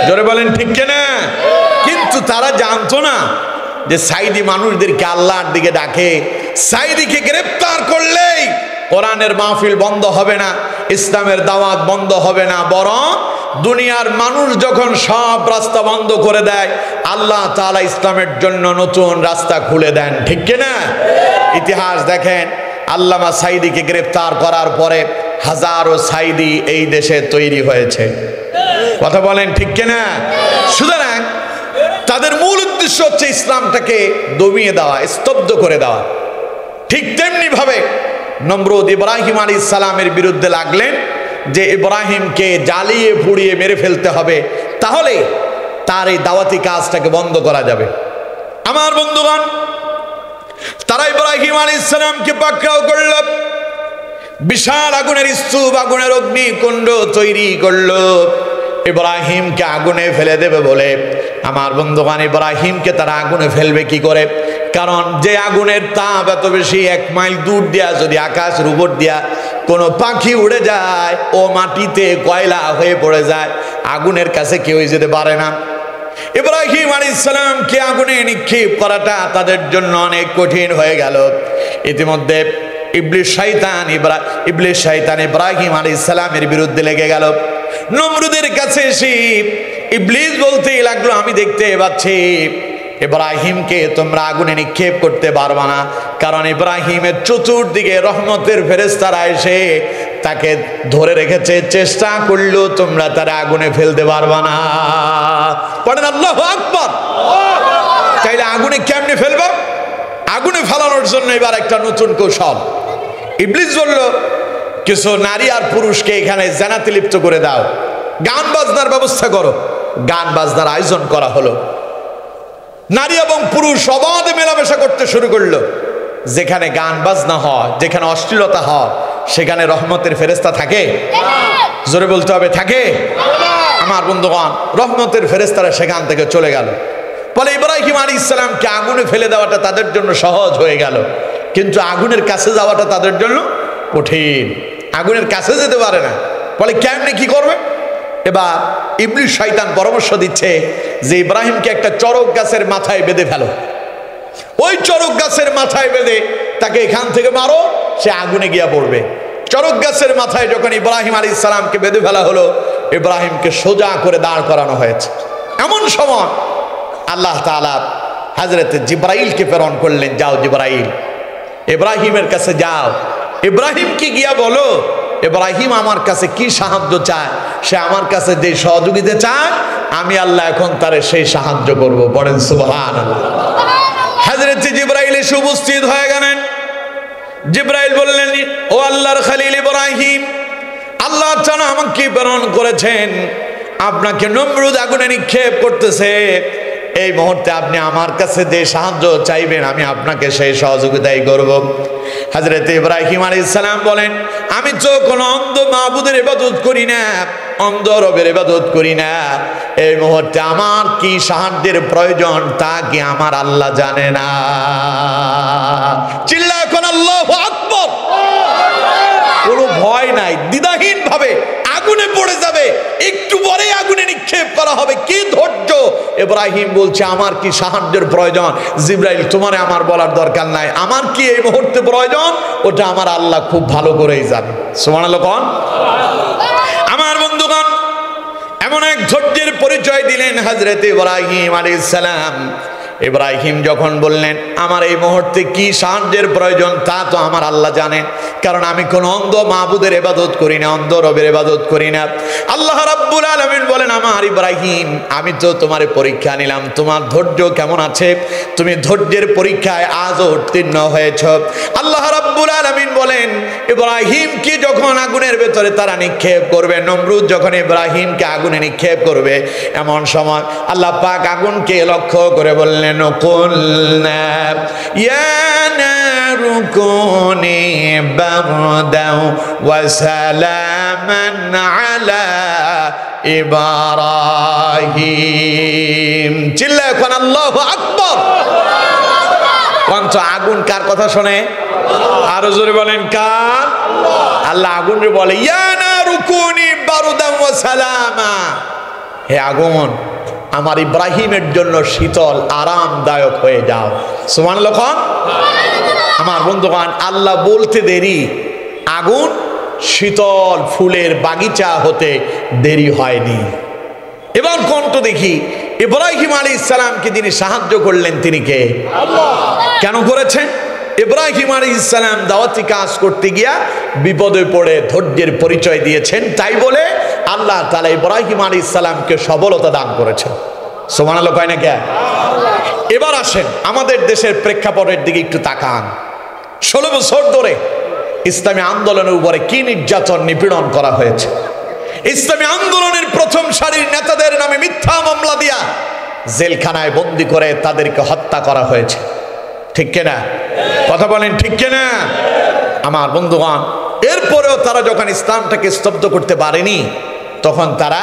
জোরে বলেন, ঠিক কিনা? কিন্তু তারা জানতো না যে সাঈদী মানুষদেরকে আল্লাহর দিকে ডাকে, সাঈদীকে গ্রেফতার করলেই কোরআনের মাহফিল বন্ধ হবে না, ইসলামের দাওয়াত বন্ধ হবে না, বরং দুনিয়ার মানুষ যখন সব রাস্তা বন্ধ করে দেয়, আল্লাহ তাআলা ইসলামের জন্য নতুন রাস্তা খুলে দেন। ঠিক কিনা? ইতিহাস দেখেন, আল্লামা সাঈদীকে গ্রেফতার করার পরে হাজারো সাঈদী এই দেশে তৈরি হয়েছে। কথা বলেন ঠিক কিনা? সুতরাং তাদের মূল উদ্দেশ্য হচ্ছে ইসলামটাকে দমিয়ে দেওয়া, স্তব্ধ করে দেওয়া। ঠিক তেমনি ভাবে নমরুদ ইব্রাহিম আলাইহিস সালামের বিরুদ্ধে লাগলেন যে ইব্রাহিমকে জ্বালিয়ে পুড়িয়ে মেরে ফেলতে হবে, তাহলে তার এই দাওয়াতি কাজটাকে বন্ধ করা যাবে। আমার বন্ধুগণ, তারা ইব্রাহিম আলাইহিস সালামকে পাকড়াও করল, বিশাল আগুনের স্তূপ, আগুনের অগ্নিকুণ্ড তৈরি করলো ইব্রাহিমকে আগুনে ফেলে দেবে বলে। আমার বন্ধুগণ, ইব্রাহিমকে তারা আগুনে ফেলবে কি করে? কারণ যে আগুনের তাপ এত বেশি, 1 মাইল দূর দিয়া যদি আকাশের উপর দিয়া কোনো পাখি উড়ে যায়, ও মাটিতে কয়লা হয়ে পড়ে যায়, আগুনের কাছে কেউই যেতে পারে না। ইব্রাহিম আলাইহিস সালামকে আগুনে নিক্ষেপ করাটা তাদের জন্য অনেক কঠিন হয়ে গেল। ইতিমধ্যে ইবলিস শয়তান ইব্রাহিম আলাইহিস সালামের বিরুদ্ধে লেগে গেল। নমরুদের কাছে এসে ইবলিস বলতেই লাগলো, আমি দেখতে পাচ্ছি ইব্রাহিমকে তোমরা আগুনে নিক্ষেপ করতে পারবা না, কারণ ইব্রাহিমের চতুর্দিকে রহমতের ফেরেশতারা এসে তাকে ধরে রেখেছে, চেষ্টা করলেও তোমরা তারা আগুনে ফেলতে পারবা না। পড়েন আল্লাহু আকবার। তাইলে আগুনে কেমনে ফেলবো? আগুনে ফেলানোর জন্য এবার একটা নতুন কৌশল। ইবলিস বলল, কিছু নারী আর পুরুষকে এখানে জানাতে লিপ্ত করে দাও, গান বাজনার ব্যবস্থা করো। গান বাজনার আয়োজন করা হলো। নারী এবং পুরুষ অবাধে মেলামেশা করতে শুরু করলো। যেখানে গান বাজনা হয়, যেখানে অশ্লীলতা হয়, সেখানে রহমতের ফেরেশতা থাকে? জোরে বলতে হবে, থাকে? আমার বন্ধুগণ, রহমতের ফেরেশতারা সেখান থেকে চলে গেল। বলে ইব্রাহিম আলাইহিস সালামকে আগুনে ফেলে দেওয়াটা তাদের জন্য সহজ হয়ে গেল, কিন্তু আগুনের কাছে যাওয়াটা তাদের জন্য কঠিন। আগুনের কাছে যেতে পারে না। বলে কেমনে কি করবে? এবার ইবলিস শয়তান পরামর্শ দিচ্ছে যে ইব্রাহিমকে একটা চড়ক গাছের মাথায় বেঁধে ফেলো। ওই চড়ক গাছের মাথায় বেঁধে তাকে এখান থেকে মারো, সে আগুনে গিয়া পড়বে। চড়ক গাছের মাথায় যখন ইব্রাহিম আলাইহিস সালামকে বেঁধে ফেলা হলো, ইব্রাহিমকে সোজা করে দাঁড় করানো হয়েছে। এমন সময় আল্লাহ তাআলা হযরত জিবরাইলকে প্রেরণ করলেন, যাও জিবরাইল, ইব্রাহিমের কাছে যাও, ইব্রাহিমকে গিয়া বলো ইব্রাহিম আমার কাছে কি সাহায্য চায়, সে আমার কাছে যে সহযোগিতা চায়, আমি আল্লাহ এখন তারে সেই সাহায্য করব। বলেন সুবহানাল্লাহ। হযরত জিবরাইল এসে উপস্থিত হয়ে গেলেন। জিবরাইল বললেন, ও আল্লাহর খলিল ইব্রাহিম, আল্লাহ তাআলা আমাকে প্রেরণ করেছেন, আপনাকে নমরুদ আগুনে নিক্ষেপ করতেছে, এই মুহূর্তে আপনি আমার কাছে যে সাহায্য চাইবেন, আমি আপনাকে সেই সহযোগিতাই করব। হযরত ইব্রাহিম আলাইহিস সালাম বলেন, আমি তো কোনো অন্ধ মাবুদের ইবাদত করি না, অন্ধ রবের ইবাদত করি না, এই মুহূর্তে আমার কি সাহায্যের প্রয়োজন তা কি আমার আল্লাহ জানে না? চিল্লা এখন আল্লাহু আকবার। কোনো ভয় নাই, দ্বিধাহীন ভাবে আগুনে পড়ে যাবে, একটু পরে আগুনে নিক্ষেপ করা হবে। কি ধৈর্য! ইব্রাহিম বলছে, আমার কি সাহায্যের প্রয়োজন? জিবরাইল, তোমারে আমার বলার দরকার নাই, আমার কি এই মুহূর্তে প্রয়োজন ওটা আমার আল্লাহ খুব ভালো করেই জানে। সুবহানাল্লাহ কোন? আমার বন্ধুগণ, এমন এক ধৈর্যের পরিচয় দিলেন হযরত ইব্রাহিম আলাইহিস সালাম। ইব্রাহিম যখন বললেন, আমার এই মুহূর্তে কি সাহায্যের প্রয়োজন তা তো আমার আল্লাহ জানেন, কারণ আমি কোন অন্ধ মাবুদের ইবাদত করি না, অন্ধ রবের ইবাদত করি না। আল্লাহ রাব্বুল আলামিন বলেন, আমার ইব্রাহিম, আমি তো তোমার পরীক্ষা নিলাম, তোমার ধৈর্য কেমন আছে, তুমি ধৈর্যের পরীক্ষায় আজও উত্তীর্ণ হয়েছ। আল্লাহ রাব্বুল আলামিন বলেন, ইব্রাহিমকে যখন আগুনের ভেতরে তারা নিক্ষেপ করবে, নমরুদ যখন ইব্রাহিমকে আগুনে নিক্ষেপ করবে, এমন সময় আল্লাহ পাক আগুনকে লক্ষ্য করে বললেন, قلنا يا نار كوني بردا وسلاما على إبراهيم। চিল্লা এখন আল্লাহু আকবার। কোনটা আগুন কার কথা শুনে? আরো জোরে বলেন, কার? আল্লাহ আগুনরে বলে, ইয়া নারু কুনি বারদাম ওয়া সালামা, হে আগুন, আমার ইব্রাহিমের জন্য শীতল আরামদায়ক হয়ে যাও। সুবহানাল্লাহ। আমার বন্ধুগণ, আল্লাহ বলতে দেরি আগুন শীতল ফুলের বাগিচা হতে দেরি হয়নি। এবার কণ্ঠ দেখি ইব্রাহিম আলাইহিস সালামকে যিনি সাহায্য করলেন তিনি কে? আল্লাহ। কেন করেছেন? ইব্রাহিম আলাইহিস সালাম দাওয়াতি কাজ করতে গিয়া বিপদে পড়ে ধৈর্যের পরিচয় দিয়েছেন, তাই বলে আল্লাহ তাআলা ইব্রাহিম আলাইহিস সালামকে সবলতা দান করেছেন। সুবহানাল্লাহ কয় না কে? এবার আসেন আমাদের দেশের প্রেক্ষাপটের দিকে একটু তাকান। 16 বছর ধরে ইসলামী আন্দোলনের উপরে কি নির্যাতন নিপীড়ন করা হয়েছে। ইসলামী আন্দোলনের প্রথম সারির নেতাদের নামে মিথ্যা মামলা দিয়া জেলখানায় বন্দী করে তাদেরকে হত্যা করা হয়েছে, ঠিক কিনা? কথা বলেন ঠিক কিনা? আমার বন্ধুগণ, এরপরেও তারা যখন ইসলামটাকে স্তব্ধ করতে পারেনি তখন তারা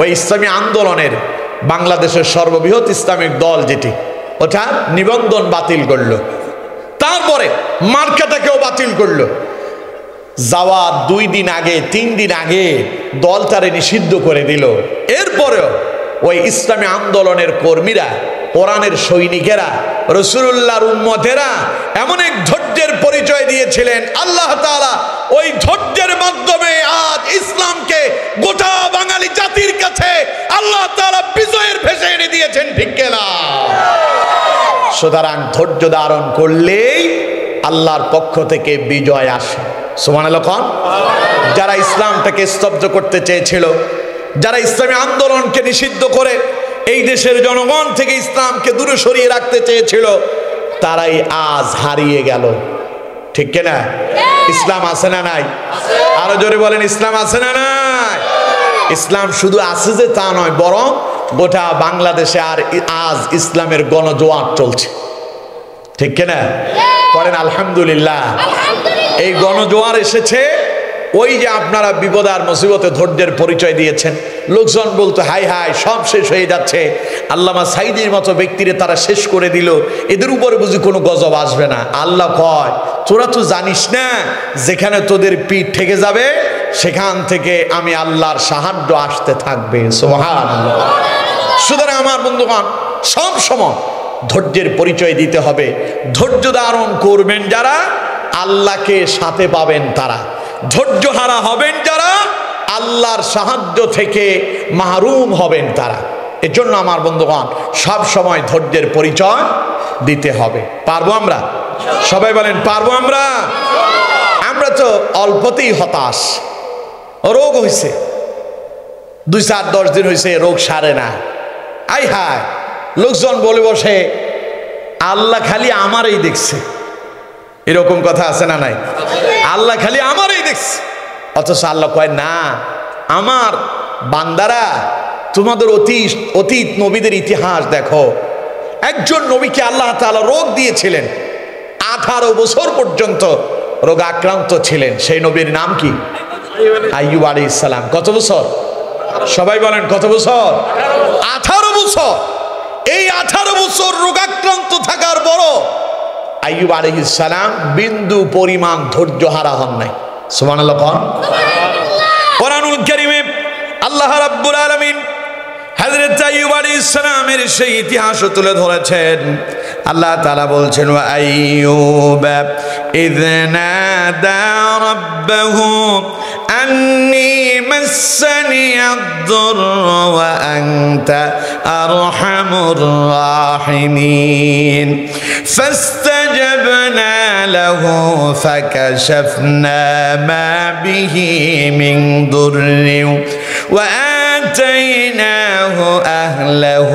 ওই ইসলামী আন্দোলনের বাংলাদেশের সর্ববৃহৎ ইসলামিক দল যেটি, ওটা নিবন্ধন বাতিল করলো, তারপরে মার্কাটাকেও বাতিল করলো। যাওয়ার 2 দিন আগে 3 দিন আগে দলটারে নিষিদ্ধ করে দিল। এরপরেও ওই ইসলামী আন্দোলনের কর্মীরা, কোরআনের সৈনিকেরা, রাসূলুল্লাহর উম্মতেরা এমন এক ধৈর্যের পরিচয় দিয়েছিলেন, আল্লাহ তাআলা ওই ধৈর্যের মাধ্যমে আজ ইসলামকে গোটা বাঙালি জাতির কাছে আল্লাহ তাআলা বিজয়ের ভেসে এনে দিয়েছেন, ঠিক কিনা? সুতরাং ধৈর্য ধারণ করলেই আল্লাহর পক্ষ থেকে বিজয় আসে। সুবহানাল্লাহ। যারা ইসলামটাকে স্তব্ধ করতে চেয়েছিল, যারা ইসলামী আন্দোলনকে নিষিদ্ধ করে এই দেশের জনগণ থেকে ইসলামকে দূরে সরিয়ে রাখতে চেয়েছিল, তারাই আজ হারিয়ে গেল, ঠিক কিনা? ইসলাম আছে না নাই? আরো জোরে বলেন, ইসলাম আছে না নাই? ইসলাম শুধু আছে যে তা নয়, বরং গোটা বাংলাদেশে আর আজ ইসলামের গণজোয়ার চলছে, ঠিক কিনা? করেন আলহামদুলিল্লাহ। এই গণজোয়ার এসেছে ওই যে আপনারা বিপদ আর মুসিবতে ধৈর্যের পরিচয় দিয়েছেন, লোকজন বলতো হাই হাই সব শেষ হয়ে যাচ্ছে, আল্লামা সাইদির মতো ব্যক্তিরে তারা শেষ করে দিল, এদের উপরে বুঝি কোনো গজব আসবে না। আল্লাহ কয়, তোরা তো জানিস না যেখানে তোদের পিঠ ঠেকে যাবে সেখান থেকে আমি আল্লাহর সাহায্য আসতে থাকবে। সুবহানাল্লাহ। সুতরাং আমার বন্ধুগণ, সব সময় ধৈর্যের পরিচয় দিতে হবে। ধৈর্য ধারণ করবেন যারা, আল্লাহকে সাথে পাবেন তারা। ধৈর্য হারা হবেন যারা, আল্লাহর সাহায্য থেকে মাহরুম হবেন তারা। এজন্য আমার বন্ধুগণ, সব সময় ধৈর্যের পরিচয় দিতে হবে। পারবো আমরা? সবাই বলেন পারবো আমরা? আমরা তো অল্পতেই হতাশ। রোগ হয়েছে, 2-4-10 দিন হয়েছে, রোগ সারে না। আই হায়, লোকজন বলে বসে আল্লাহ খালি আমারই দেখছে, এরকম কথা আছে না নাই? আল্লাহ খালি আমারই দেখছে, অথচ আল্লাহ কয় না, আমার বান্দারা তোমাদের অতীত নবীদের ইতিহাস দেখো। একজন নবীকে আল্লাহ তাআলা রোগ দিয়েছিলেন, 18 বছর পর্যন্ত রোগ আক্রান্ত ছিলেন। সেই নবীর নাম কি? আইয়ুব আলাইহিস সালাম। কত বছর? সবাই বলেন কত বছর? 18 বছর। এই 18 বছর রোগাক্রান্ত থাকার পরও আইয়ুব আলাইহিস সালাম বিন্দু পরিমাণ ধৈর্য হারা হন নাই। সুবহানাল্লাহ। কোরআনুল কারীমে আল্লাহ রাব্বুল আলামিন হযরত আইয়ুব আলাইহিস সালামের সেই ইতিহাস তুলে ধরেছেন। আল্লাহ তাআলা বলছেন, ওয়া আইয়ুব ইয নাদা রাব্বাহু আন্নী মাসসানি আদ-দুরর ওয়া আনতা আরহামুর রাহিমিন ফাস্তাজাবনা লাহু ফাকাশাফনা মা বিহি মিন দুররিন ওয়া آتيناه أهله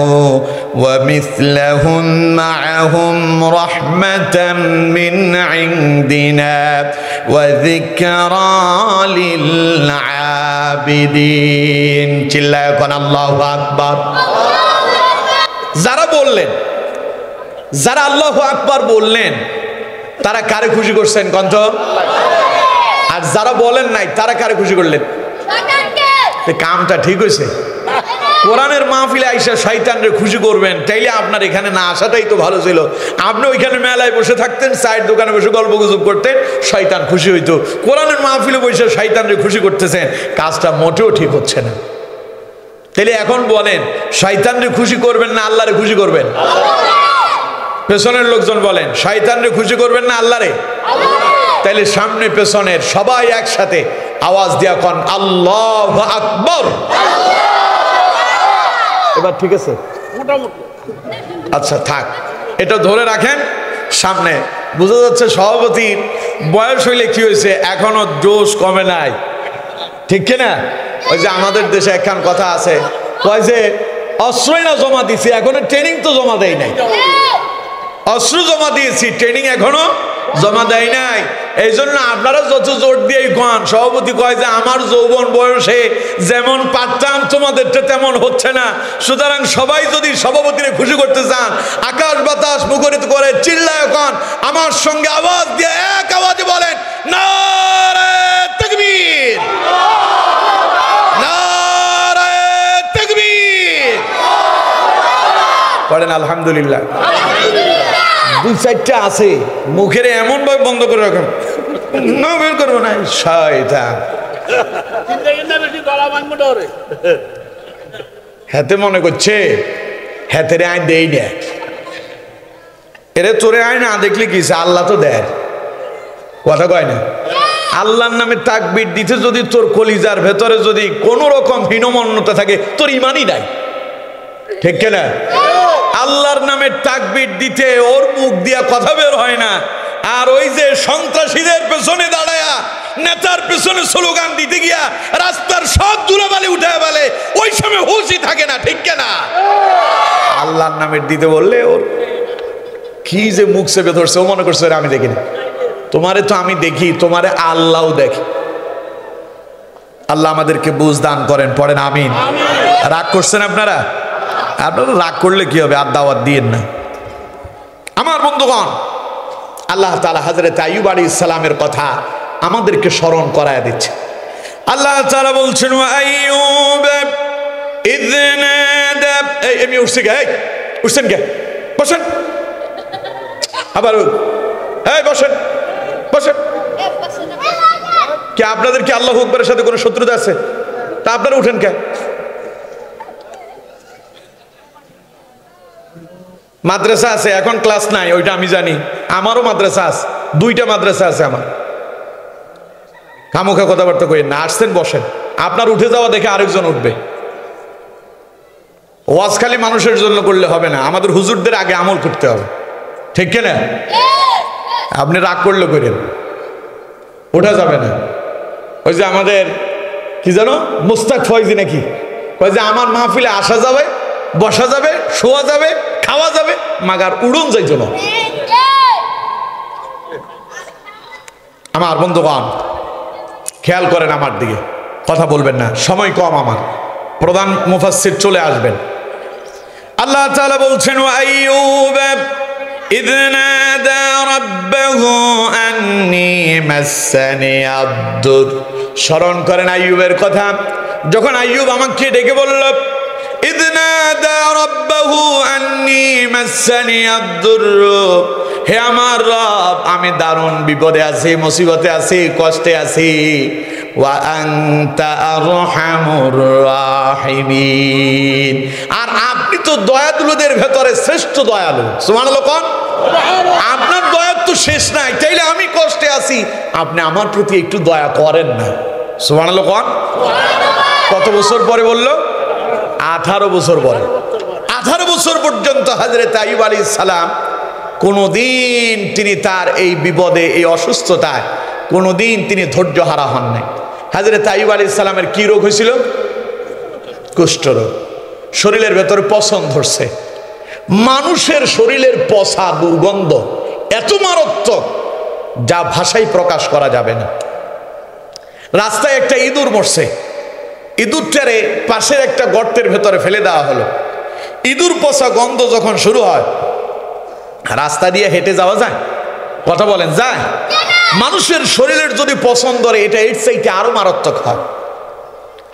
ومثلهم معهم رحمة من عندنا وذكرى للعابدين চিল্লা এখন আল্লাহু আকবার। যারা বললেন, যারা আল্লাহু আকবার বললেন, তারা কারে খুশি করছেন কন্ত? আর যারা বলেন নাই তারা কারে খুশি করলেন? কামটা ঠিক হয়েছে। কোরআনের মাহফিলে আইসা শয়তানরে খুশি করবেন, তাইলে আপনার এখানে না আসাটাই তো ভালো ছিল। আপনি ওইখানে মেলায় বসে থাকতেন, চায়ের দোকানে বসে গল্প গুজব করতেন, শয়তান খুশি হইতো। কোরআনের মাহফিলে বসে শয়তানরে খুশি করতেছেন, কাজটা মোটেও ঠিক হচ্ছে না। তাইলে এখন বলেন, শয়তানরে খুশি করবেন না আল্লাহরে খুশি করবেন? পেছনের লোকজন বলেন, শয়তানরে খুশি করবেন না আল্লাহরে? তাইলে সামনে পেছনের সবাই একসাথে আওয়াজ দিয়া কোন আল্লাহু আকবার। এবার ঠিক আছে? আচ্ছা থাক, এটা ধরে রাখেন সামনে। বোঝা যাচ্ছে সভাপতির বয়স হইলে কি হয়েছে, এখনো জোশ কমে নাই, ঠিক কিনা? ওই যে আমাদের দেশে একখান কথা আছে, কয় যে অস্ত্রই না জমা দিছি, এখনো ট্রেনিং তো জমা দেয় নাই। অস্ত্র জমা দিয়েছি, ট্রেনিং এখনো জমা দেয় নাই। এই জন্য আপনারা যত জোর দিয়ে গান, সভাপতি কয় যে আমার যৌবন বয়সে যেমন পারতাম তোমাদেরটা তেমন হচ্ছে না, সুতরাং সবাই যদি সভাপতিরে খুশি করতে চান আকাশ বাতাস মুখরিত করে চিল্লায় গান, আমার সঙ্গে আওয়াজ দিয়ে এক আওয়াজে বলেন নারে তাকবীর, নারে তাকবীর, পড়েন আলহামদুলিল্লাহ। দুই চারটা আছে মুখের এমন ভাবে বন্ধ করে রাখেন, না বের করবো না, শয়তান। হাতে মনে করছে হাতের আইন দেই না, এরে তোরে আইন না দেখলে কি আল্লাহ তো দেয়, কথা কয় না? আল্লাহর নামে তাকবীর দিতে যদি তোর কলিজার ভেতরে যদি কোন রকম হীনমন্যতা থাকে, তোর ইমানই নাই, ঠিক কিনা? আল্লাহর নামে তাকবীর দিতে ওর মুখ দিয়া কথা বের হয় না, আর ওই যে সন্ত্রাসীদের পেছনে দাঁড়ায়া নেতার পেছনে স্লোগান দিতে গিয়া রাস্তার সব ধুলাবালি উঠায় বলে, ওই সময় হুঁশই থাকে না, ঠিক কিনা? আল্লাহর নামের দিতে বললে ওর কি যে মুখ চেপে ধরছে, ও মনে করছে আমি দেখিনি। তোমারে তো আমি দেখি, তোমারে আল্লাহও দেখে। আল্লাহ আমাদেরকে বুঝ দান করেন, পড়েন আমিন। রাগ করছেন আপনারা? আপনারা রাগ করলে কি হবে, আর দাওয়াত দিয়েন না। আমার বন্ধুগণ, আল্লাহ তাআলা হযরত আইয়ুব আলাইহিস সালামের কথা আমাদেরকে স্মরণ করায় দিচ্ছে। আল্লাহ তাআলা বলছেন ওয়া আইয়ুব ইয নাদা, আমি উঠছি গে, উঠছেন গে, বসেন, আবার এই বসেন, বসেন। কি আপনাদের কি আল্লাহু আকবারের সাথে কোনো শত্রুতা আছে? তা আপনারা উঠেন কে? মাদ্রাসা আছে, এখন ক্লাস নাই, ওইটা আমি জানি। আমারও মাদ্রাসা আছে, দুইটা মাদ্রাসা আছে আমার। খামোখা কথাবার্তা কই না, আসছেন বসেন। আপনার উঠে যাওয়া দেখে আরেকজন উঠবে। ওয়াজ খালি মানুষের জন্য করলে হবে না, আমাদের হুজুরদের আগে আমল করতে হবে, ঠিক কিনা? আপনি রাগ করলে করেন, ওঠা যাবে না। ওই যে আমাদের কি জানো মুস্তাক ফয়জি নাকি কয় যে আমার মাহফিলে আসা যাবে, বসা যাবে, শোয়া যাবে, খাওয়া যাবে, মাগার উড়ন যাইত না। আমার বন্ধুগণ খেয়াল করেন আমার দিকে, কথা বলবেন না, সময় কম আমার। প্রধান মুফাসসির চলে আসবেন। আল্লাহ তাআলা বলছেন ওয়া আইয়ুব ইয নাদা রাব্বাহু আন্নী মাসসানি আদ-দুর। স্মরণ করেন আইয়ুবের কথা, যখন আইয়ুব আমাকে ডেকে বলল ইয নাদা রাব্বাহু আন্নী মাসসানি আদ-দুর, হে আমার রব আমি দারুণ বিপদে আছি, মুসিবতে আছি, কষ্টে আছি। ওয়া আনতা আরহামুর রাহিমিন, আর আপনি তো দয়ালুদের ভেতরে শ্রেষ্ঠ দয়ালু। সুবহানাল্লাহ কোন? আপনার দয়া তো শেষ নাই, তাইলে আমি কষ্টে আছি, আপনি আমার প্রতি একটু দয়া করেন না। সুবহানাল্লাহ কোন? কত বছর পরে বলল? 18 বছর পরে। 18 বছর পর্যন্ত হযরত আইয়ুব আলাইহিস সালাম কোনোদিন তিনি তার এই বিপদে, এই অসুস্থতায় কোনোদিন তিনি ধৈর্য হারা হন নাই। হযরত আইয়ুব আলাইহিস সালামের কি রোগ হয়েছিল? কুষ্ঠরোগ। শরীরের ভেতরে পচন ধরছে। মানুষের শরীরের পচা দুর্গন্ধ এত মারাত্মক যা ভাষায় প্রকাশ করা যাবে না। রাস্তায় একটা ইঁদুর মরছে, ইঁদুরটারে পাশের একটা গর্তের ভেতরে ফেলে দেওয়া হলো। ইঁদুর পচা গন্ধ যখন শুরু হয়, রাস্তা দিয়ে হেঁটে যাওয়া যায়? কথা বলেন, যায়? মানুষের শরীরের যদি পচন ধরে, এটা এর চাইতে আরো মারাত্মক হয়।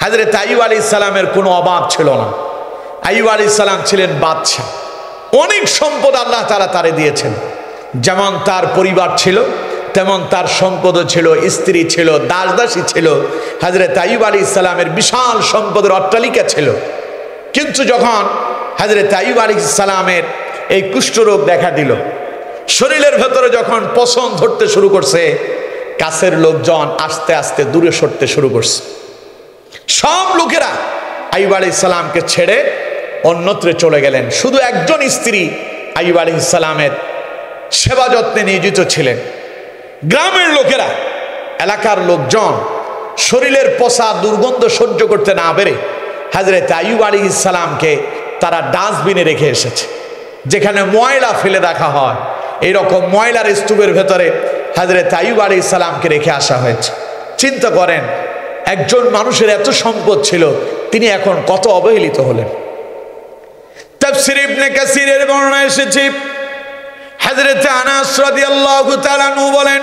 হযরত আইয়ুব আলাইহিস সালামের কোনো অভাব ছিল না। আইয়ুব আলাইহিস সালাম ছিলেন বাদশা, অনেক সম্পদ আল্লাহ তাআলা তারে দিয়েছেন। যেমন তার পরিবার ছিল, তেমন তার সম্পদও ছিল, স্ত্রী ছিল, দাস দাসী ছিল। হযরত আইয়ুব আলাইহিস সালামের বিশাল সম্পদের অট্টালিকা ছিল। কিন্তু যখন হযরত আইয়ুব আলাইহিস সালামের এই কুষ্ঠরোগ দেখা দিল, শরীরের ভেতরে যখন পচন ধরতে শুরু করছে, কাছের লোকজন আস্তে আস্তে দূরে সরতে শুরু করছে। সব লোকেরা আইয়ুব আলাইহিস সালামকে ছেড়ে অন্যত্র চলে গেলেন। শুধু একজন স্ত্রী আইয়ুব আলাইহিস সালামের সেবা যত্নে নিয়োজিত ছিলেন। গ্রামের লোকেরা, এলাকার লোকজন শরীরের পচা দুর্গন্ধ সহ্য করতে না পেরে হযরত আইয়ুব আলাইহিস সালামকে তারা ডাস্টবিনে রেখে এসেছে। যেখানে ময়লা ফেলে রাখা হয়, এইরকম ময়লার স্তূপের ভেতরে হযরত আইয়ুব আলাইহিস সালামকে রেখে আসা হয়েছে। চিন্তা করেন, একজন মানুষের এত সম্পদ ছিল, তিনি এখন কত অবহেলিত হলেন। তাফসীর ইবনে কাসিরের বর্ণনা এসেছে, হযরত আনাস রাদিয়াল্লাহু তাআলা আনহু বলেন,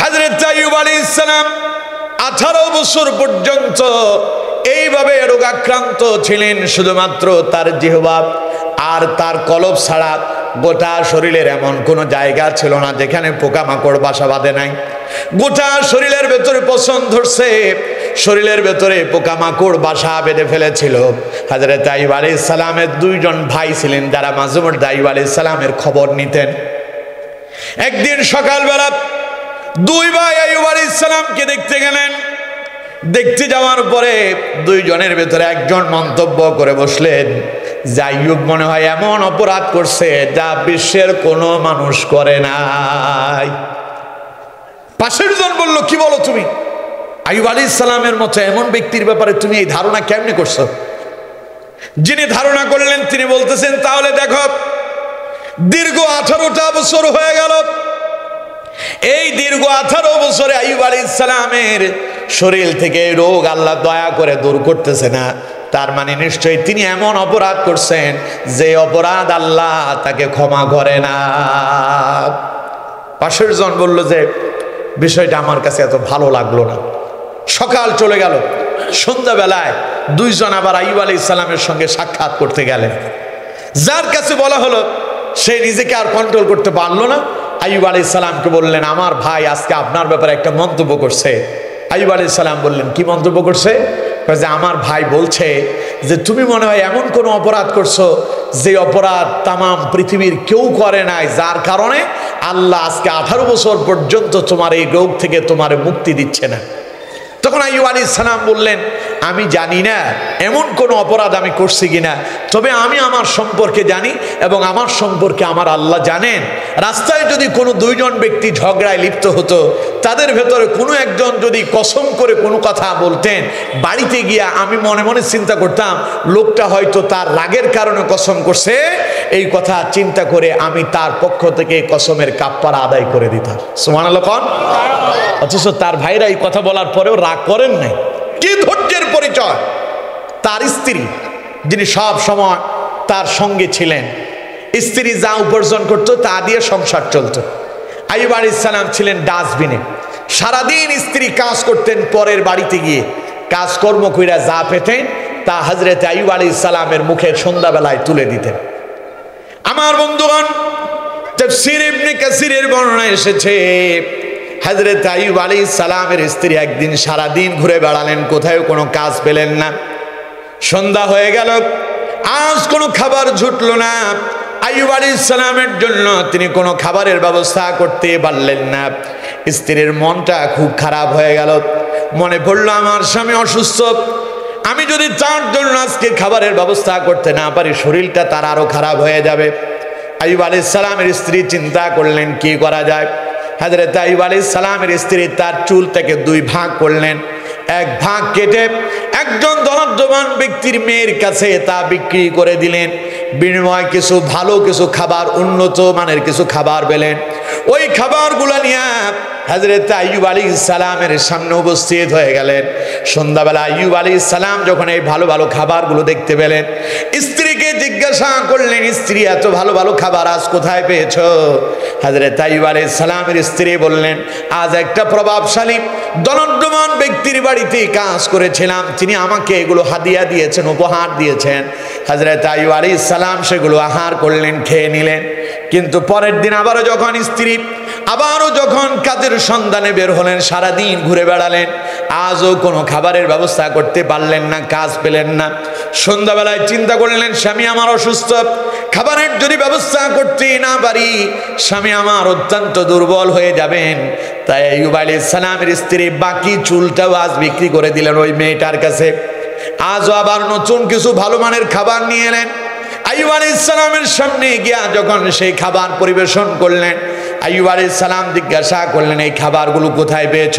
হযরত আইয়ুব আলাইহিস সালাম 18 বছর পর্যন্ত এইভাবে রোগাক্রান্ত ছিলেন। শুধুমাত্র তার জিহ্বা আর তার কলব ছাড়া গোটা শরীরের এমন কোনো জায়গা ছিল না যেখানে পোকামাকড় বাসা বাঁধে নাই। গোটা শরীরের ভেতরে পছন্দ ধরছে, শরীরের ভেতরে পোকামাকড় বাসা বেঁধে ফেলেছিল। হযরত আইয়ুব আলাইহিস সালামের দুইজন ভাই ছিলেন যারা মাঝে মধ্যে আইয়ুব আলাইহিস সালামের খবর নিতেন। একদিন সকালবেলা দুই ভাই আইয়ুব আলাইহিস সালামকে দেখতে গেলেন। দেখতে যাওয়ার পরে দুইজনের ভেতরে একজন মন্তব্য করে বসলেন যে আইয়ুব মনে হয় এমন অপরাধ করছে যা বিশ্বের কোনো মানুষ করে নাই। পাশের জন বলল, কি বলো তুমি? আইয়ুব আলাইহিস সালামের মতো এমন ব্যক্তির ব্যাপারে তুমি এই ধারণা কেমনে করছো? যিনি ধারণা করলেন তিনি বলতেছেন, তাহলে দেখো, দীর্ঘ 18টা বছর হয়ে গেল। এই দীর্ঘ 18 বছরে আইয়ুব আলাইহিস সালামের শরীর থেকে রোগ আল্লাহ দয়া করে দূর করতেছে না। তার মানে নিশ্চয়ই তিনি এমন অপরাধ করছেন যে অপরাধ আল্লাহ তাকে ক্ষমা করে না। পাশের জন বলল যে বিষয়টা আমার কাছে এত ভালো লাগলো না। সকাল চলে গেল, সন্ধ্যাবেলায় দুইজন আবার আইয়ুব আলাইহিস সালামের সঙ্গে সাক্ষাৎ করতে গেলেন। যার কাছে বলা হলো সে নিজেকে আর কন্ট্রোল করতে পারলো না। আইয়ুব আলাইহিস সালামকে বললেন, আমার ভাই আজকে আপনার ব্যাপারে একটা মন্তব্য করছে। আইয়ুব আলাইহিস সালাম বললেন, কি মন্তব্য করছে? যে আমার ভাই বলছে যে তুমি মনে হয় এমন কোনো অপরাধ করছো যে অপরাধ তামাম পৃথিবীর কেউ করে নাই, যার কারণে আল্লাহ আজকে 18 বছর পর্যন্ত তোমার এই রোগ থেকে তোমার মুক্তি দিচ্ছে না। তখন আইয়ুব আলাইহিস সালাম বললেন, আমি জানি না এমন কোনো অপরাধ আমি করছি কিনা, তবে আমি আমার সম্পর্কে জানি এবং আমার সম্পর্কে আমার আল্লাহ জানেন। রাস্তায় যদি কোনো দুইজন ব্যক্তি ঝগড়ায় লিপ্ত হতো, তাদের ভেতরে কোনো একজন যদি কসম করে কোনো কথা বলতেন, বাড়িতে গিয়া আমি মনে মনে চিন্তা করতাম লোকটা হয়তো তার রাগের কারণে কসম করছে, এই কথা চিন্তা করে আমি তার পক্ষ থেকে কসমের কাফারা আদায় করে দিতাম। সুবহানাল্লাহ কোন। অথচ তার ভাইরা এই কথা বলার পরেও রাগ করেন নাই। কি ধৈর্যের পরিচয়! তার স্ত্রী, যিনি সব সময় তার সঙ্গে ছিলেন, স্ত্রী যা উপার্জন করতো তা দিয়ে সংসার চলত। আইয়ুব আলাইহিস সালাম ছিলেন ডাস্টবিনে। সারাদিন স্ত্রী কাজ করতেন, পরের বাড়িতে গিয়ে কাজকর্ম কইরা যা পেতেন তা হযরত আইয়ুব আলাইহিস সালামের মুখে সন্ধ্যাবেলায় তুলে দিতেন। আমার বন্ধুগণ, তাফসীর ইবনে কাসিরের বর্ণনা এসেছে, হযরত আইয়ুব আলাইহিস সালামের স্ত্রী একদিন সারাদিন ঘুরে বেড়ালেন, কোথাও কোনো কাজ পেলেন না। সন্ধ্যা হয়ে গেল, আজ কোনো খাবার জুটল না। আইয়ুব আলাইহিস সালামের জন্য তিনি কোনো খাবারের ব্যবস্থা করতে পারলেন না। স্ত্রীর মনটা খুব খারাপ হয়ে গেল। মনে পড়ল, আমার স্বামী অসুস্থ, আমি যদি তার জন্য আজকে খাবারের ব্যবস্থা করতে না পারি, শরীরটা তার আরো খারাপ হয়ে যাবে। আইয়ুব আলাইহিস সালামের স্ত্রী চিন্তা করলেন কি করা যায়। হযরত আইয়ুব আলাইহিস সালামের স্ত্রী তার চুল থেকে 2 ভাগ করলেন। এক ভাগ কেটে একজন ধনবান ব্যক্তির মেয়ের কাছে তা বিক্রি করে দিলেন। বিনিময়ে কিছু ভালো কিছু খাবার, উন্নত মানের কিছু খাবার পেলেন। ওই খাবারগুলো নিয়ে হযরত আইয়ুব আলাইহিস সালামের সামনে উপস্থিত হয়ে গেলেন। সন্ধ্যাবেলা আইয়ুব আলাইহিস সালাম যখন এই ভালো ভালো খাবারগুলো দেখতে পেলেন, স্ত্রীকে জিজ্ঞাসা করলেন, স্ত্রী এত ভালো ভালো খাবার আজ কোথায় পেয়েছো? হযরত আইয়ুব আলাইহিস সালামের স্ত্রী বললেন, আজ একটা প্রভাবশালী ধনবান ব্যক্তির বাড়িতে কাজ করেছিলাম, তিনি আমাকে এগুলো হাদিয়া দিয়েছেন, উপহার দিয়েছেন। হযরত আইয়ুব আলাইহিস সালাম সেগুলো আহার করলেন, খেয়ে নিলেন। কিন্তু পরের দিন আবারও যখন স্ত্রী আবারও যখন কাজের সন্ধানে বের হলেন, সারাদিন ঘুরে বেড়ালেন, আজও কোনো খাবারের ব্যবস্থা করতে পারলেন না, কাজ পেলেন না। সন্ধ্যাবেলায় চিন্তা করলেন, স্বামী আমার অসুস্থ, খাবারের যদি ব্যবস্থা করতে না পারি স্বামী আমার অত্যন্ত দুর্বল হয়ে যাবেন। তাই আইয়ুব আলাইহিস সালামের স্ত্রী বাকি চুলটাও আজ বিক্রি করে দিলেন ওই মেয়েটার কাছে। আজও আবার নতুন কিছু ভালো মানের খাবার নিয়ে এলেন। আইয়ুব আলাইহিস সালামের সামনে গিয়া যখন সেই খাবার পরিবেশন করলেন, আইয়ুব আলাইহিস সালাম জিজ্ঞাসা করলেন, এই খাবারগুলো কোথায় পেয়েছ?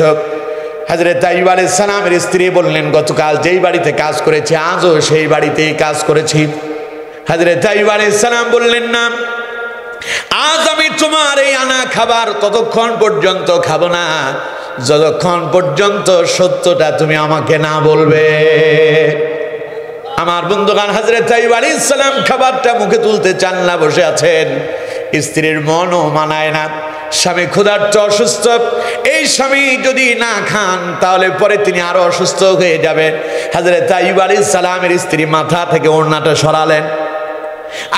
হযরত আইয়ুব আলাইহিস সালামের স্ত্রী বললেন, গতকাল যেই বাড়িতে কাজ করেছি আজও সেই বাড়িতেই কাজ করেছি। হযরত আইয়ুব আলাইহিস সালাম বললেন, না, আজ আমি তোমার এই আনা খাবার ততক্ষণ পর্যন্ত খাবো না যতক্ষণ পর্যন্ত সত্যটা তুমি আমাকে না বলবে। আমার বন্ধুগণ, হযরত আইয়ুব আলাইহিস সালাম খাবারটা মুখে তুলতে চান না, বসে আছেন। স্ত্রীর মনও মানায় না, স্বামী ক্ষুধার্ত অসুস্থ, এই স্বামী যদি না খান তাহলে পরে তিনি আরো অসুস্থ হয়ে যাবেন। হযরত আইয়ুব আলাইহিস সালামের স্ত্রী মাথা থেকে ওড়নাটা সরালেন।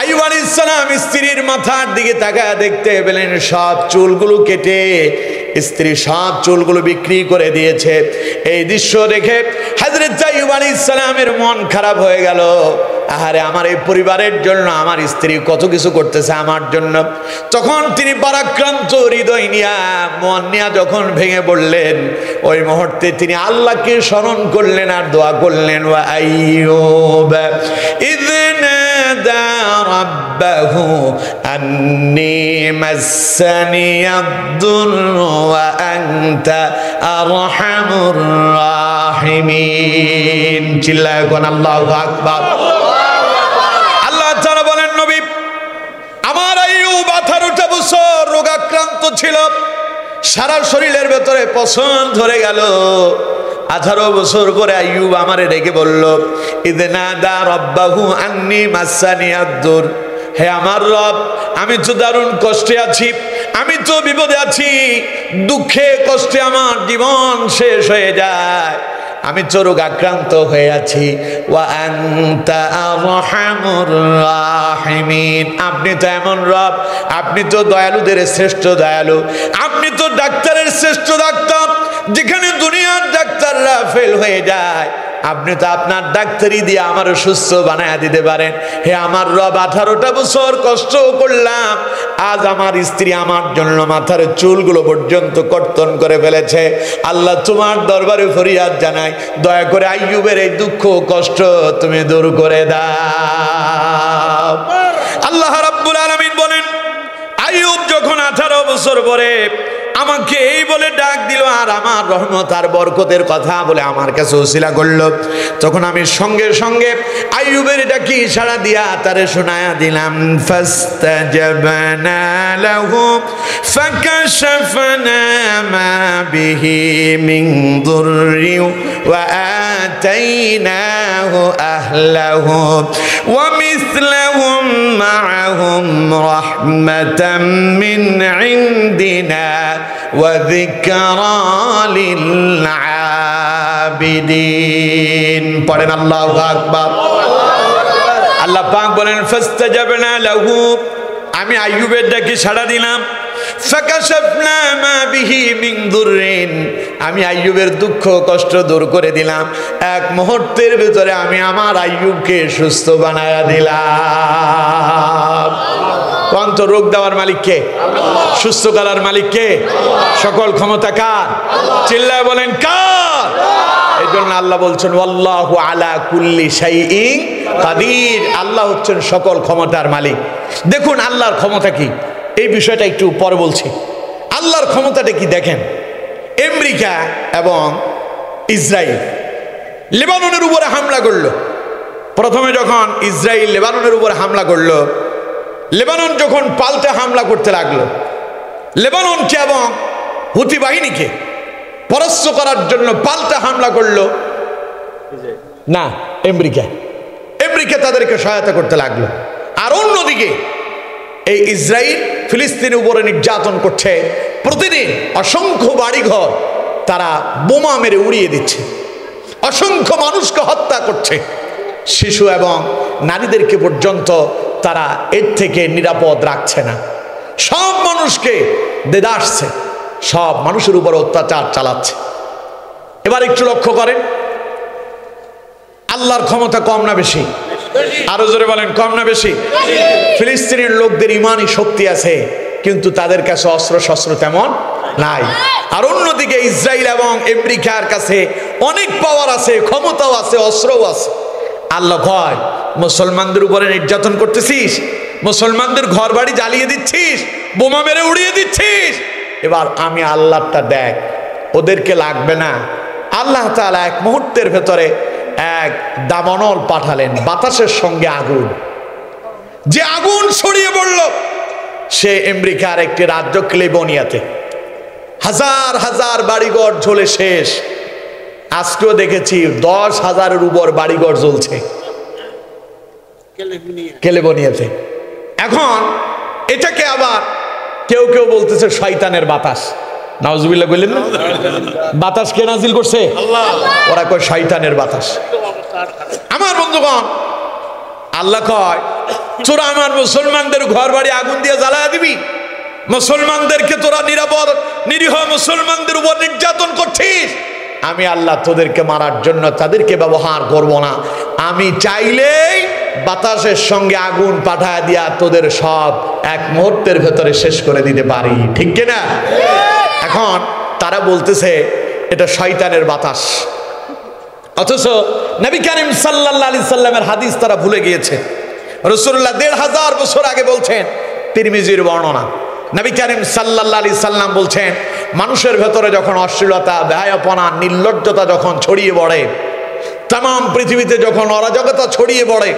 আইয়ুব আলাইহিস সালাম স্ত্রীর মাথার দিকে তাকায় দেখতে পেলেন সব চুলগুলো কেটে স্ত্রী সব চুলগুলো বিক্রি করে দিয়েছে। এই দৃশ্য দেখে হযরত আইয়ুব আলাইহিস সালামের মন খারাপ হয়ে গেল। আহারে, আমার এই পরিবারের জন্য আমার স্ত্রী কত কিছু করতেছে আমার জন্য। তখন তিনি পরাক্রান্ত হৃদয় নিয়া, মন নিয়া যখন ভেঙে পড়লেন, ওই মুহূর্তে তিনি আল্লাহকে স্মরণ করলেন আর দোয়া করলেন, ওয়া আইয়ুব ইয নাদা রাব্বাহু আন্নী মাসসানিয়াদ-দুররু ওয়া আনতা আরহামুর রাহিমিন। চিল্লায় কোন আল্লাহু আকবার। আল্লাহ তাআলা বলেন, নবী, আমার আইয়ুব 18টা বছর রোগাক্রান্ত ছিল, সারা শরীরের ভেতরে পছন ধরে গেল। 18 বছর পরে আইয়ুব আমারে ডেকে বলল, ইয নাদা রাব্বাহু আন্নী মাসসানিয়াদ-দুর, হে আমার রব, আমি তো দারুণ কষ্টে আছি, আমি তো বিপদে আছি, দুঃখে কষ্টে আমার জীবন শেষ হয়ে যায়, আমি তো রোগাক্রান্ত হয়ে আছি। ওয়া আনতা আরহামুর রাহিমিন, আপনি তো এমন রব, আপনি তো দয়ালুদের শ্রেষ্ঠ দয়ালু, আপনি তো ডাক্তারের শ্রেষ্ঠ ডাক্তার, যেখানে দুনিয়ার ডাক্তাররা ফেল হয়ে যায় আপনি তো আপনার ডাক্তারি দিয়ে আমারও সুস্থ বানায় দিতে পারেন। হে আমার রব, 18টা বছর কষ্ট করলাম, আজ আমার স্ত্রী আমার জন্য মাথার চুলগুলো পর্যন্ত কর্তন করে ফেলেছে। আল্লাহ, তোমার দরবারে ফরিয়াদ জানাই, দয়া করে আইয়ুবের এই দুঃখ কষ্ট তুমি দূর করে দাও। আল্লাহ রাব্বুল আলামিন বলেন, আইয়ুব যখন 18 বছর পরে আমাকে এই বলে ডাক দিল আর আমার রহমত আর বরকতের কথা বলে আমার কাছে ওসিলা করলো, তখন আমি সঙ্গে সঙ্গে আইয়ুবের ডাকি ইশারা দিয়া তারে শোনায়া দিলাম। ফাস্তাজাবনা লাহু ফাকাশাফনা মা বিহি মিন দুররি ওয়া আতাইনাহু আহলাহু ওয়া মিসলাহুম মাআহুম রাহমাতাম মিন ইনদিনা وذكرى للعابدين। পড়েন আল্লাহু আকবার। আল্লাহ পাক বলেন, ফাস্তাজাবনা লাহু, আমি আইয়ুবের ডাকে সাড়া দিলাম। ফাকাশাফনা মা বিহি মিন দুররিন, আমি আইয়ুবের দুঃখ কষ্ট দূর করে দিলাম। এক মুহূর্তের ভিতরে আমি আমার আইয়ুবকে সুস্থ বানায়া দিলাম। কোন রোগ দেওয়ার মালিক কে? সুস্থ করার মালিক কে? সকল ক্ষমতা কার? চিল্লায় বলেন কার? এই জন্য আল্লাহ বলছেন, ওয়াল্লাহু আলা কুল্লি শাইইন কাদির, আল্লাহ হচ্ছেন সকল ক্ষমতার মালিক। দেখুন আল্লাহর ক্ষমতা কি, এই বিষয়টা একটু পরে বলছি। আল্লাহর ক্ষমতাটা কি দেখেন। আমেরিকা এবং ইসরায়েল লেবাননের উপরে হামলা করলো। প্রথমে যখন ইসরায়েল লেবাননের উপরে হামলা করলো, লেবানন যখন পাল্টা হামলা করতে লাগলো, লেবাননকে এবং হুতি বাহিনীকে পরাস্ত করার জন্য পাল্টা হামলা করলো না আমেরিকা। আমেরিকা তাদেরকে সহায়তা করতে লাগলো। আর অন্যদিকে এই ইসরায়েল ফিলিস্তিনের উপরে নির্যাতন করছে। প্রতিদিন অসংখ্য বাড়িঘর তারা বোমা মেরে উড়িয়ে দিচ্ছে, অসংখ্য মানুষকে হত্যা করছে, শিশু এবং নারীদেরকে পর্যন্ত তারা এর থেকে নিরাপদ রাখছে না। সব মানুষকে দেদাসছে, সব মানুষের উপর অত্যাচার চালাচ্ছে। এবার একটু লক্ষ্য করেন, আল্লাহর ক্ষমতা কম না বেশি? আরো জোরে বলেন, কম না বেশি? ফিলিস্তিনের লোকদের ইমানি শক্তি আছে, কিন্তু তাদের কাছে অস্ত্র শস্ত্র তেমন নাই। আর অন্যদিকে ইসরায়েল এবং আমেরিকার কাছে অনেক পাওয়ার আছে, ক্ষমতাও আছে, অস্ত্রও আছে। আল্লাহ কয়, মুসলমানদের উপরে নির্যাতন করতেছিস, মুসলমানদের ঘর বাড়ি জ্বালিয়ে দিচ্ছিস, বোমা মেরে উড়িয়ে দিচ্ছিস, এবার আমি আল্লাহটা দেখ, ওদেরকে লাগবে না। আল্লাহ তাআলা এক মুহূর্তের ভেতরে এক দাবানল পাঠালেন, বাতাসের সঙ্গে আগুন। যে আগুন ছড়িয়ে পড়ল সে আমেরিকার একটি রাজ্য ক্যালিফোর্নিয়াতে, হাজার হাজার বাড়িঘর জ্বলে শেষ। আজকেও দেখেছি 10,000-এর উপর বাড়িঘর জ্বলছে ক্যালিফোর্নিয়াতে। এখন এটাকে আবার কেউ কেউ বলতেছে শয়তানের বাতাস। নাউজুবিল্লাহ বললেন না? বাতাস কে নাজিল করছে? ওরা কয় শয়তানের বাতাস। আমার বন্ধুগণ, আল্লাহ কয়, তোরা আমার মুসলমানদের ঘর বাড়ি আগুন দিয়ে জ্বালায় দিবি, মুসলমানদেরকে তোরা নিরাপদ নিরীহ মুসলমানদের উপর নির্যাতন করছিস, আমি আল্লাহ তোদেরকে মারার জন্য তাদেরকে ব্যবহার করব না। আমি চাইলেই বাতাসের সঙ্গে আগুন পাঠায় দিয়া তোদের সব এক মুহূর্তের ভেতরে শেষ করে দিতে পারি, ঠিক কিনা? এখন তারা বলতেছে এটা শয়তানের বাতাস, অথচ নবী করিম সাল্লাল্লাহু আলাইহি সাল্লামের হাদিস তারা ভুলে গিয়েছে। রাসূলুল্লাহ 1500 বছর আগে বলছেন, তিরমিজির বর্ণনা, নবী করিম সাল্লাল্লাহু আলাইহি সাল্লাম বলছেন, মানুষের ভেতরে যখন অশ্লীলতা, বেহায়াপনা, নির্লজ্জতা যখন ছড়িয়ে পড়ে, তাম পৃথিবীতে যখন অরাজকতা ছড়িয়ে পড়ে,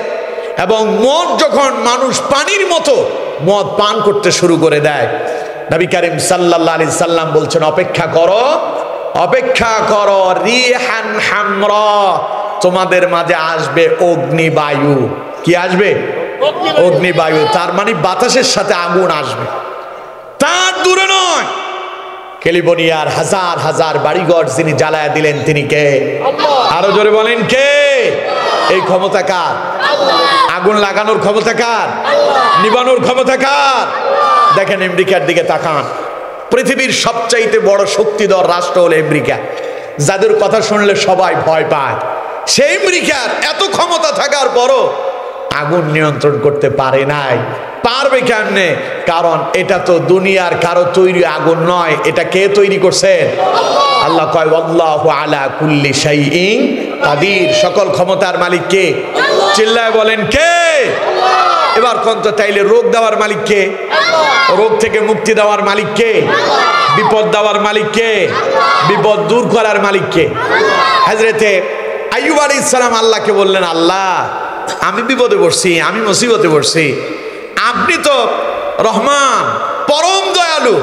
এবং মদ যখন মানুষ পানির মতো মদ পান করতে শুরু করে দেয়, নবী করিম সাল্লাল্লাহু আলাইহি সাল্লাম বলছেন, অপেক্ষা করো, অপেক্ষা করো, রিহান হামরা, তোমাদের মাঝে আসবে অগ্নিবায়ু। কি আসবে? অগ্নিবায়ু। তার মানে বাতাসের সাথে আগুন আসবে। তার দূরে নয়, ক্যালিফোর্নিয়ার হাজার হাজার বাড়িঘর যিনি জ্বালায়া দিলেন তিনি কে? আরো জোরে বলেন, কে? এই ক্ষমতা কার? আগুন লাগানোর ক্ষমতা কার? নিবানোর ক্ষমতা কার? দেখেন আমেরিকার দিকে তাকান, পৃথিবীর সবচাইতে বড় শক্তিধর রাষ্ট্র হলো আমেরিকা, যাদের কথা শুনলে সবাই ভয় পায়। সেই আমেরিকার এত ক্ষমতা থাকার পরও আগুন নিয়ন্ত্রণ করতে পারে নাই। পারবে কেমনে? কারণ এটা তো দুনিয়ার কারো তৈরি আগুন নয়, এটা কে তৈরি করছেন? আল্লাহ কয়, আল্লাহু আলা কুল্লি শাইইন কাদির, সকল ক্ষমতার মালিক কে? চিল্লায় বলেন, কে? এবার কোন তো তাইলে রোগ দেওয়ার মালিক কে? রোগ থেকে মুক্তি দেওয়ার মালিক কে? বিপদ দেওয়ার মালিক কে? বিপদ দূর করার মালিক কে? হযরতে আইয়ুব আলাইহিস সালাম আল্লাহকে বললেন, আল্লাহ আমি বিপদে পড়ছি, আমি মুসিবতে পড়ছি, আপনি তো রহমান, পরম দয়ালু,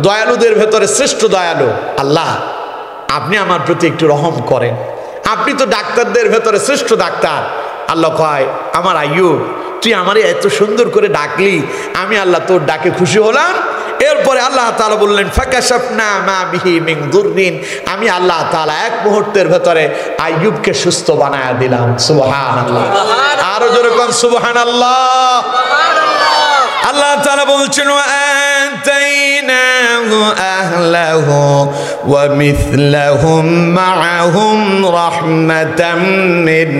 দয়ালুদের ভেতরে শ্রেষ্ঠ দয়ালু, আল্লাহ আপনি আমার প্রতি একটু রহম করেন, আপনি তো ডাক্তারদের ভেতরে শ্রেষ্ঠ ডাক্তার। আল্লাহ কয়, আমার আইয়ুব তুই আমারে এত সুন্দর করে ডাকলি, আমি আল্লাহ তোর ডাকে খুশি হলাম। এরপরে আল্লাহ তাআলা বললেন, ফাকাশাফনা মা বিহি মিন দুররিন, আমি আল্লাহ তাআলা এক মুহূর্তের ভেতরে আইয়ুবকে সুস্থ বানায়া দিলাম। সুবহানাল্লাহ, আরো জোরে কোন সুবহানাল্লাহ। আল্লাহ তাআলা বলছেন, ওয়া আতাইনাহু আহলাহু ওয়া মিথলাহুম মাআহুম রাহমাতাম মিন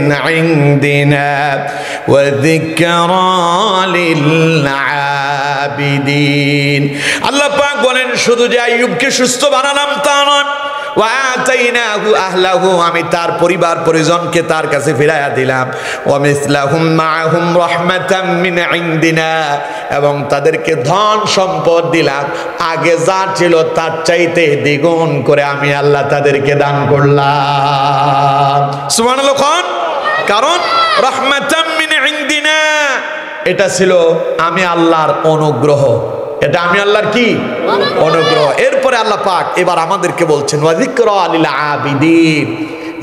ইনদিনা ওয়া যিকরা লিল আবিদিন। আল্লাহ পাক বলেন, শুধু যে আইয়ুবকে সুস্থ বানালাম তা নয়, ওয়া আতাইনাহু আহলাহু, আমি তার পরিবার পরিজনকে তার কাছে ফিরাইয়া দিলাম, ওয়া মিসলাহুম মাআহুম রাহমাতাম মিন ইনদিনা, এবং তাদেরকে ধন সম্পদ দিলাম, আগে যা ছিল তার চাইতে দ্বিগুণ করে আমি আল্লাহ তাদেরকে দান করলাম। সুবহানাল্লাহ। কারণ রাহমাতাম মিন ইনদিনা, এটা ছিল আমি আল্লাহর অনুগ্রহ, এটা আমি আল্লাহর কি? অনুগ্রহ। এরপরে আল্লাহ পাক এবার আমাদেরকে বলছেন, ওয়া যিকরা লিল আবিদিন,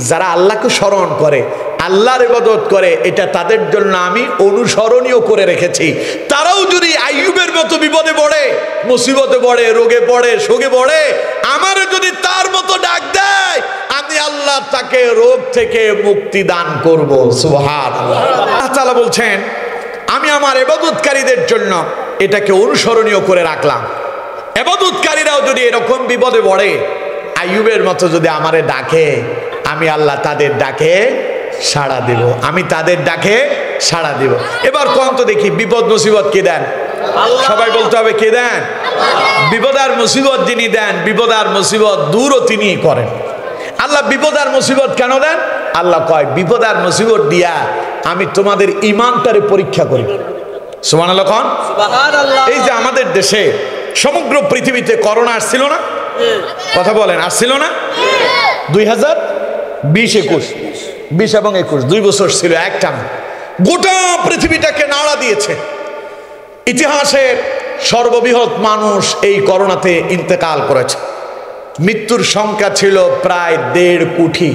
যারা আল্লাহকে স্মরণ করে, আল্লাহর ইবাদত করে, এটা তাদের জন্য আমি অনুসরণীয় করে রেখেছি। তারাও যদি আইয়ুবের মতো বিপদে পড়ে, মুসিবতে পড়ে, রোগে পড়ে, শোকে পড়ে, আমার যদি তার মতো ডাক দেয়, আমি আল্লাহ তাকে রোগ থেকে মুক্তি দান করব। সুবহানাল্লাহ। আল্লাহ তাআলা বলছেন, আমি আমার ইবাদতকারীদের জন্য এটাকে অনুসরণীয় করে রাখলাম। ইবাদতকারীরাও যদি এরকম বিপদে পড়ে, আইয়ুবের মতো যদি আমারে ডাকে, আমি আল্লাহ তাদের ডাকে সাড়া দেব, আমি তাদের ডাকে সাড়া দেব। এবার কোন তো দেখি বিপদ মুসিবত কে দেন? সবাই বলতে হবে কে দেন? বিপদ আর মুসিবত যিনি দেন, বিপদ আর মুসিবত দূরও তিনিই করেন। আল্লাহ বিপদ আর মুসিবত কেন দেন? আল্লাহ কয় বিপদ আর মুসিবত দিয়া আমি তোমাদের ঈমানটারে পরীক্ষা করি। সুবহানাল্লাহ কোন? এই যে আমাদের দেশে সমগ্র পৃথিবীতে করোনা আসছিল না? কথা বলেন, আসছিল না? 2020-21, 20 এবং 21 2 বছর ছিল একটানা, গোটা পৃথিবীটাকে নাড়া দিয়েছে। ইতিহাসের সর্ববৃহৎ মানুষ এই করোনাতে ইন্তেকাল করেছে। মৃত্যুর সংখ্যা ছিল প্রায় 1.5 কোটি।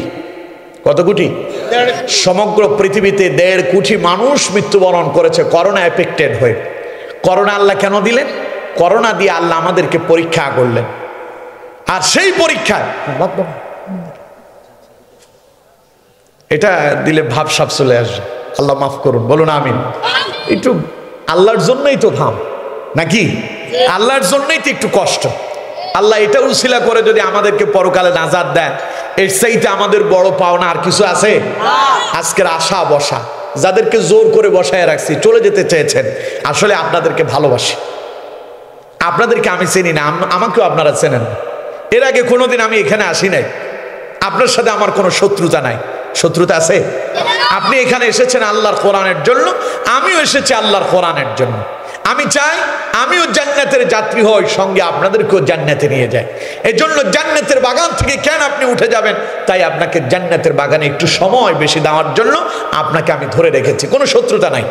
কত কোটি? সমগ্র পৃথিবীতে 1.5 কোটি মানুষ মৃত্যুবরণ করেছে করোনা এফেক্টেড হয়ে। করোনা আল্লাহ কেন দিলেন? করোনা দিয়ে আল্লাহ আমাদেরকে পরীক্ষা করলেন। আর সেই পরীক্ষায় এটা দিলে ভাবসাব চলে আসবে। আল্লাহ মাফ করুন, বলুন আমিন। একটু আল্লাহর জন্যই তো ঘাম নাকি? আল্লাহর জন্যই তো একটু কষ্ট। আল্লাহ এটা উসিলা করে যদি আমাদেরকে পরকালে নাজাত দেন, এর চাইতে আমাদের বড় পাওনা আর কিছু আছে? আজকের আশা বসা, যাদেরকে জোর করে বসায় রাখছি, চলে যেতে চেয়েছেন, আসলে আপনাদেরকে ভালোবাসি। আপনাদেরকে আমি চিনি না, আমাকেও আপনারা চেনেন। এর আগে কোনোদিন আমি এখানে আসি নাই, আপনার সাথে আমার কোনো শত্রুতা নাই। শত্রুতা আছে? আপনি এখানে এসেছেন আল্লাহর কোরআনের জন্য, আমিও এসেছি আল্লাহর কোরআনের জন্য। আমি চাই আমিও জান্নাতের যাত্রী হই, সঙ্গে আপনাদেরকেও জান্নাতে নিয়ে যাই। এজন্য জান্নাতের বাগান থেকে কেন আপনি উঠে যাবেন? তাই আপনাকে জান্নাতের বাগানে একটু সময় বেশি দেওয়ার জন্য আপনাকে আমি ধরে রেখেছি। কোনো শত্রুতা নাই,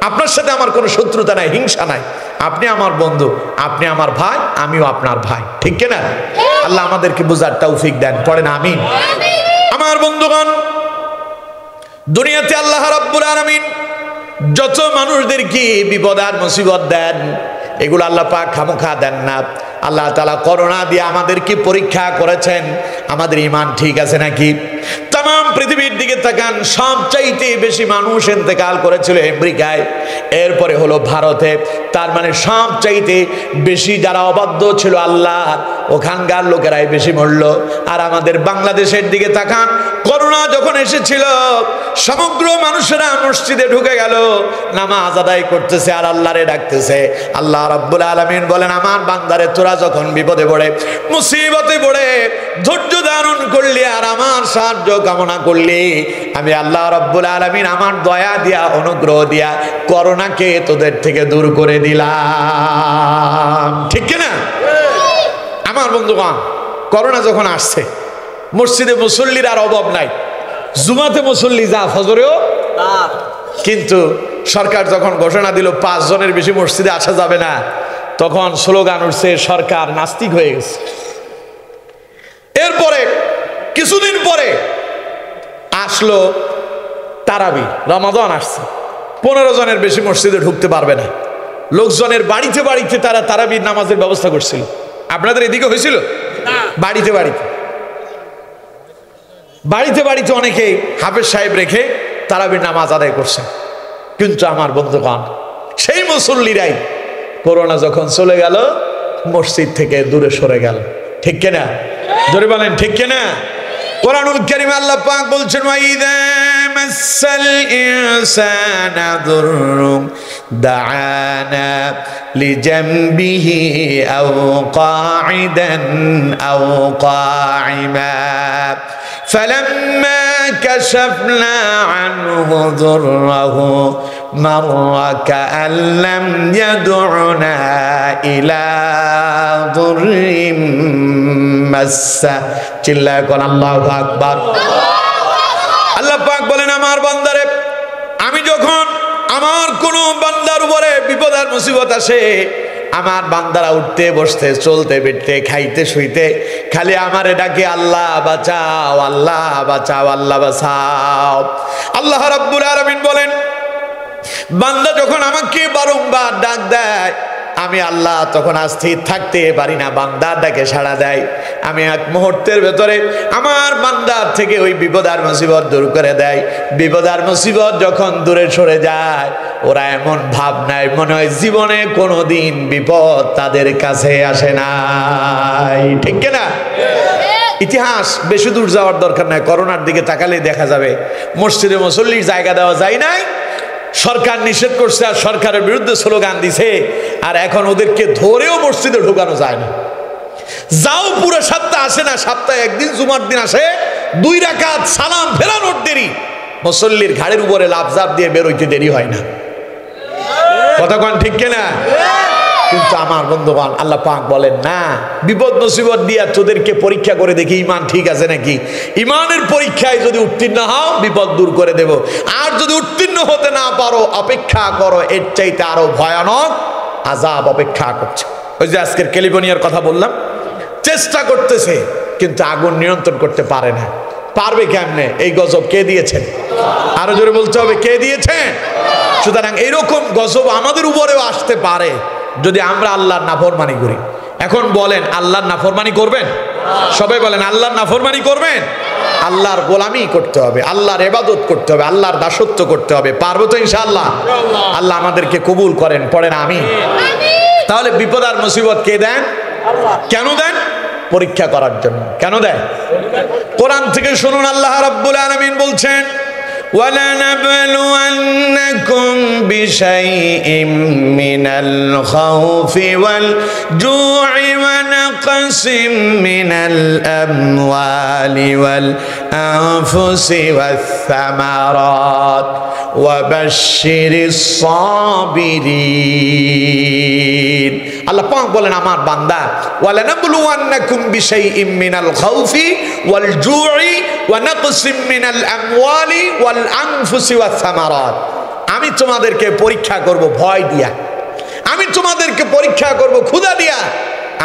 আপনার সাথে আমার কোনো শত্রুতা নাই, হিংসা নাই। আপনি আমার বন্ধু, আপনি আমার ভাই, আমিও আপনার ভাই, ঠিক কিনা? আল্লাহ আমাদেরকে বুঝার তৌফিক দেন, পড়েন আমিন। আমার বন্ধুগণ, দুনিয়াতে আল্লাহ রাব্বুল আলামিন যত মানুষদেরকে বিপদ আর মুসিবত দেন, এগুলো আল্লাহ পাক খামোখা দেন না। আল্লাহ তাআলা করোনা দিয়ে আমাদেরকে পরীক্ষা করেছেন, আমাদের ঈমান ঠিক আছে নাকি। তাম পৃথিবীর দিকে তাকান, সবচাইতে বেশি মানুষ ইন্তেকাল করেছিল আমেরিকায়, এরপরে হলো ভারতে। তার মানে সবচাইতে বেশি যারা অবাধ্য ছিল আল্লাহ, ওখানকার লোকেরাই বেশি মরল। আর আমাদের বাংলাদেশের দিকে তাকান, করোনা যখন এসেছিল সমগ্র মানুষেরা মসজিদে ঢুকে গেল, নামাজ আদায় করতেছে আর আল্লাহরে ডাকতেছে। আল্লাহ রাব্বুল আলামিন বলেন, আমার বান্দারে তোরা যখন বিপদে পড়ে, মুসিবতে পড়ে ধৈর্য ধারণ করলি আর আমার সাহায্য কামনা করলি, আমি আল্লাহ রাব্বুল আলামিন আমার দয়া দিয়া, অনুগ্রহ দিয়া করোনাকে তোদের থেকে দূর করে দিলাম, ঠিক কিনা? আমার বন্ধুগণ, করোনা যখন আসছে, মসজিদে মুসল্লির আর অভাব নাই। জুমাতে মুসল্লি যা, ফজরেও। কিন্তু সরকার যখন ঘোষণা দিল 5 জনের বেশি মসজিদে আসা যাবে না, তখন স্লোগান উঠছে সরকার নাস্তিক হয়ে গেছে। এরপরে কিছুদিন পরে আসলো তারাবি, রমাদান আসছে, 15 জনের বেশি মসজিদে ঢুকতে পারবে না। লোকজনের বাড়িতে বাড়িতে তারা তারাবির নামাজের ব্যবস্থা করছিল। আপনাদের এদিকে হয়েছিল? বাড়িতে বাড়িতে বাড়িতে বাড়িতে অনেকে হাফেজ সাহেব রেখে তারাবির নামাজ আদায় করছেন। কিন্তু আমার বন্ধুগণ, সেই মুসল্লিরাই করোনা যখন চলে গেল, মসজিদ থেকে দূরে সরে গেল, ঠিক কিনা? জোরে বলেন, ঠিক কিনা? কোরআনুল কারীমে আল্লাহ পাক বলছেন, ওয়াইদা মাসাল ইনসানা দুররুন দাআনা লিজামবিহি আও কাঈদান আও কাঈমা فلما كشفنا عنه ضره مر كأن لم يدعنا إلى ضر مسه চিল্লায় কোন আল্লাহু আকবার। আল্লাহ পাক বলেন, আমার বান্দারে আমি যখন আমার কোন বান্দার উপরে বিপদ আর মুসিবত আসে, আমার বান্দারা উঠতে বসতে চলতে ফিরতে খাইতে শুইতে খালি আমারে ডাকে, আল্লাহ বাঁচাও, আল্লাহ বাঁচাও, আল্লাহ বাঁচাও। আল্লাহ রাব্বুল আলামিন বলেন, বান্দা যখন আমাকে বারংবার ডাক দেয়, আমি আল্লাহ তখন স্থির থাকতে পারি না, বান্দার ডাকে সাড়া দেয়। আমি এক মুহূর্তের ভেতরে আমার বান্দার থেকে ওই বিপদ আর মুসিবত দূর করে দেয়। বিপদ আর মুসিবত যখন দূরে সরে যায়, ওরা এমন ভাব নাই, মনে হয় জীবনে কোনোদিন বিপদ তাদের কাছে আসে নাই। ঠিক কিনা? ইতিহাস বেশি দূর যাওয়ার দরকার নাই, করোনার দিকে তাকালে দেখা যাবে মসজিদে মুসল্লির জায়গা দেওয়া যায় নাই, সরকার নিষেধ করছে আর সরকারের বিরুদ্ধে স্লোগান দিছে, আর এখন ওদেরকে ধরেও মসজিদে ঢোকানো যায় না। যাও পুরো সপ্তাহ আসে না, সপ্তাহে একদিন জুমার দিন আসে, 2 রাকাত সালাম ফেরানোর দেরি, মুসল্লির ঘাড়ের উপরে লাফঝাপ দিয়ে বেরোইতে দেরি হয় না। কতক্ষণ ঠিক কিনা? কিন্তু আমার বন্ধুগণ, আল্লাহ পাক বলেন না, বিপদ মুসিবত দিয়া তোদেরকে পরীক্ষা করে দেখি ঈমান ঠিক আছে নাকি। ঈমানের পরীক্ষায় যদি উত্তীর্ণ হও বিপদ দূর করে দেব, আর যদি উত্তীর্ণ হতে না পারো অপেক্ষা করো, এর চাইতে আরো ভয়ানক আযাব অপেক্ষা করছে। ওই যে আজকের ক্যালিফোর্নিয়ার কথা বললাম, চেষ্টা করতেছে কিন্তু আগুন নিয়ন্ত্রণ করতে পারে না। পারবে কেমনে? এই গজব কে দিয়েছেন? আরো জোরে বলতে হবে, কে দিয়েছেন? সুতরাং এইরকম গজব আমাদের উপরেও আসতে পারে যদি আমরা আল্লাহর নাফরমানি করি। এখন বলেন, আল্লাহর নাফরমানি করবেন? সবাই বলেন, আল্লাহর নাফরমানি করবেন? আল্লাহর গোলামি করতে হবে, আল্লাহর ইবাদত করতে হবে, আল্লাহর দাসত্ব করতে হবে। পারবো তো ইনশাআল্লাহ? আল্লাহ আমাদেরকে কবুল করেন, পড়েন আমিন। তাহলে বিপদ আর মুসিবত কে দেন? কেন দেন? পরীক্ষা করার জন্য। কেন দেয়? কোরআন থেকে শুনুন, আল্লাহ রাব্বুল আলামিন বলছেন, وَلَنَبْلُوَنَّكُمْ بِشَيْءٍ مِّنَ الْخَوْفِ وَالْجُوعِ وَنَقْصٍ مِّنَ الْأَمْوَالِ وَالْأَنفُسِ وَالثَّمَرَاتِ وَبَشِّرِ الصَّابِرِينَ। আল্লাহ পাক বলেন, আমার বান্দা, ওয়ালানাবলুওয়ান্নাকুম বিশাইইম মিনাল খাউফি ওয়াল জুই ওয়া নাকসিম মিনাল আমওয়ালি ওয়াল আনফুসি ওয়াস সামারাত। আমি তোমাদেরকে পরীক্ষা করব ভয় দিয়া, আমি তোমাদেরকে পরীক্ষা করব ক্ষুধা দিয়া,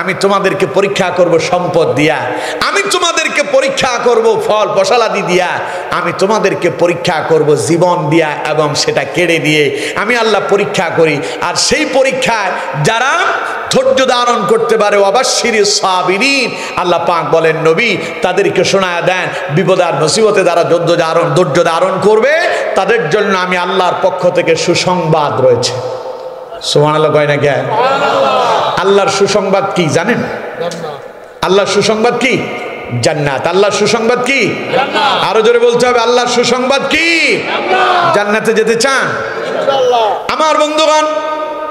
আমি তোমাদেরকে পরীক্ষা করব সম্পদ দিয়া, আমি তোমাদেরকে পরীক্ষা করব ফল ফসলাদি দিয়া, আমি তোমাদেরকে পরীক্ষা করব জীবন দিয়া এবং সেটা কেড়ে দিয়ে। আমি আল্লাহ পরীক্ষা করি, আর সেই পরীক্ষায় যারা ধৈর্য ধারণ করতে পারে, ওয়াবাশশিরিস সাবিরিন, আল্লাহ পাক বলেন নবী তাদেরকে শোনায় দেন, বিপদ আর মুসিবতে যারা ধৈর্য ধারণ করবে তাদের জন্য আমি আল্লাহর পক্ষ থেকে সুসংবাদ রয়েছে। সুবহানাল্লাহ কয় না কে? আল্লাহর সুসংবাদ কি জানেন? আল্লাহর সুসংবাদ কি? জান্নাত। আল্লাহর সুসংবাদ কি? আরো জোরে বলতে হবে, আল্লাহর সুসংবাদ কি? জান্নাতে যেতে চান? আমার বন্ধুগণ,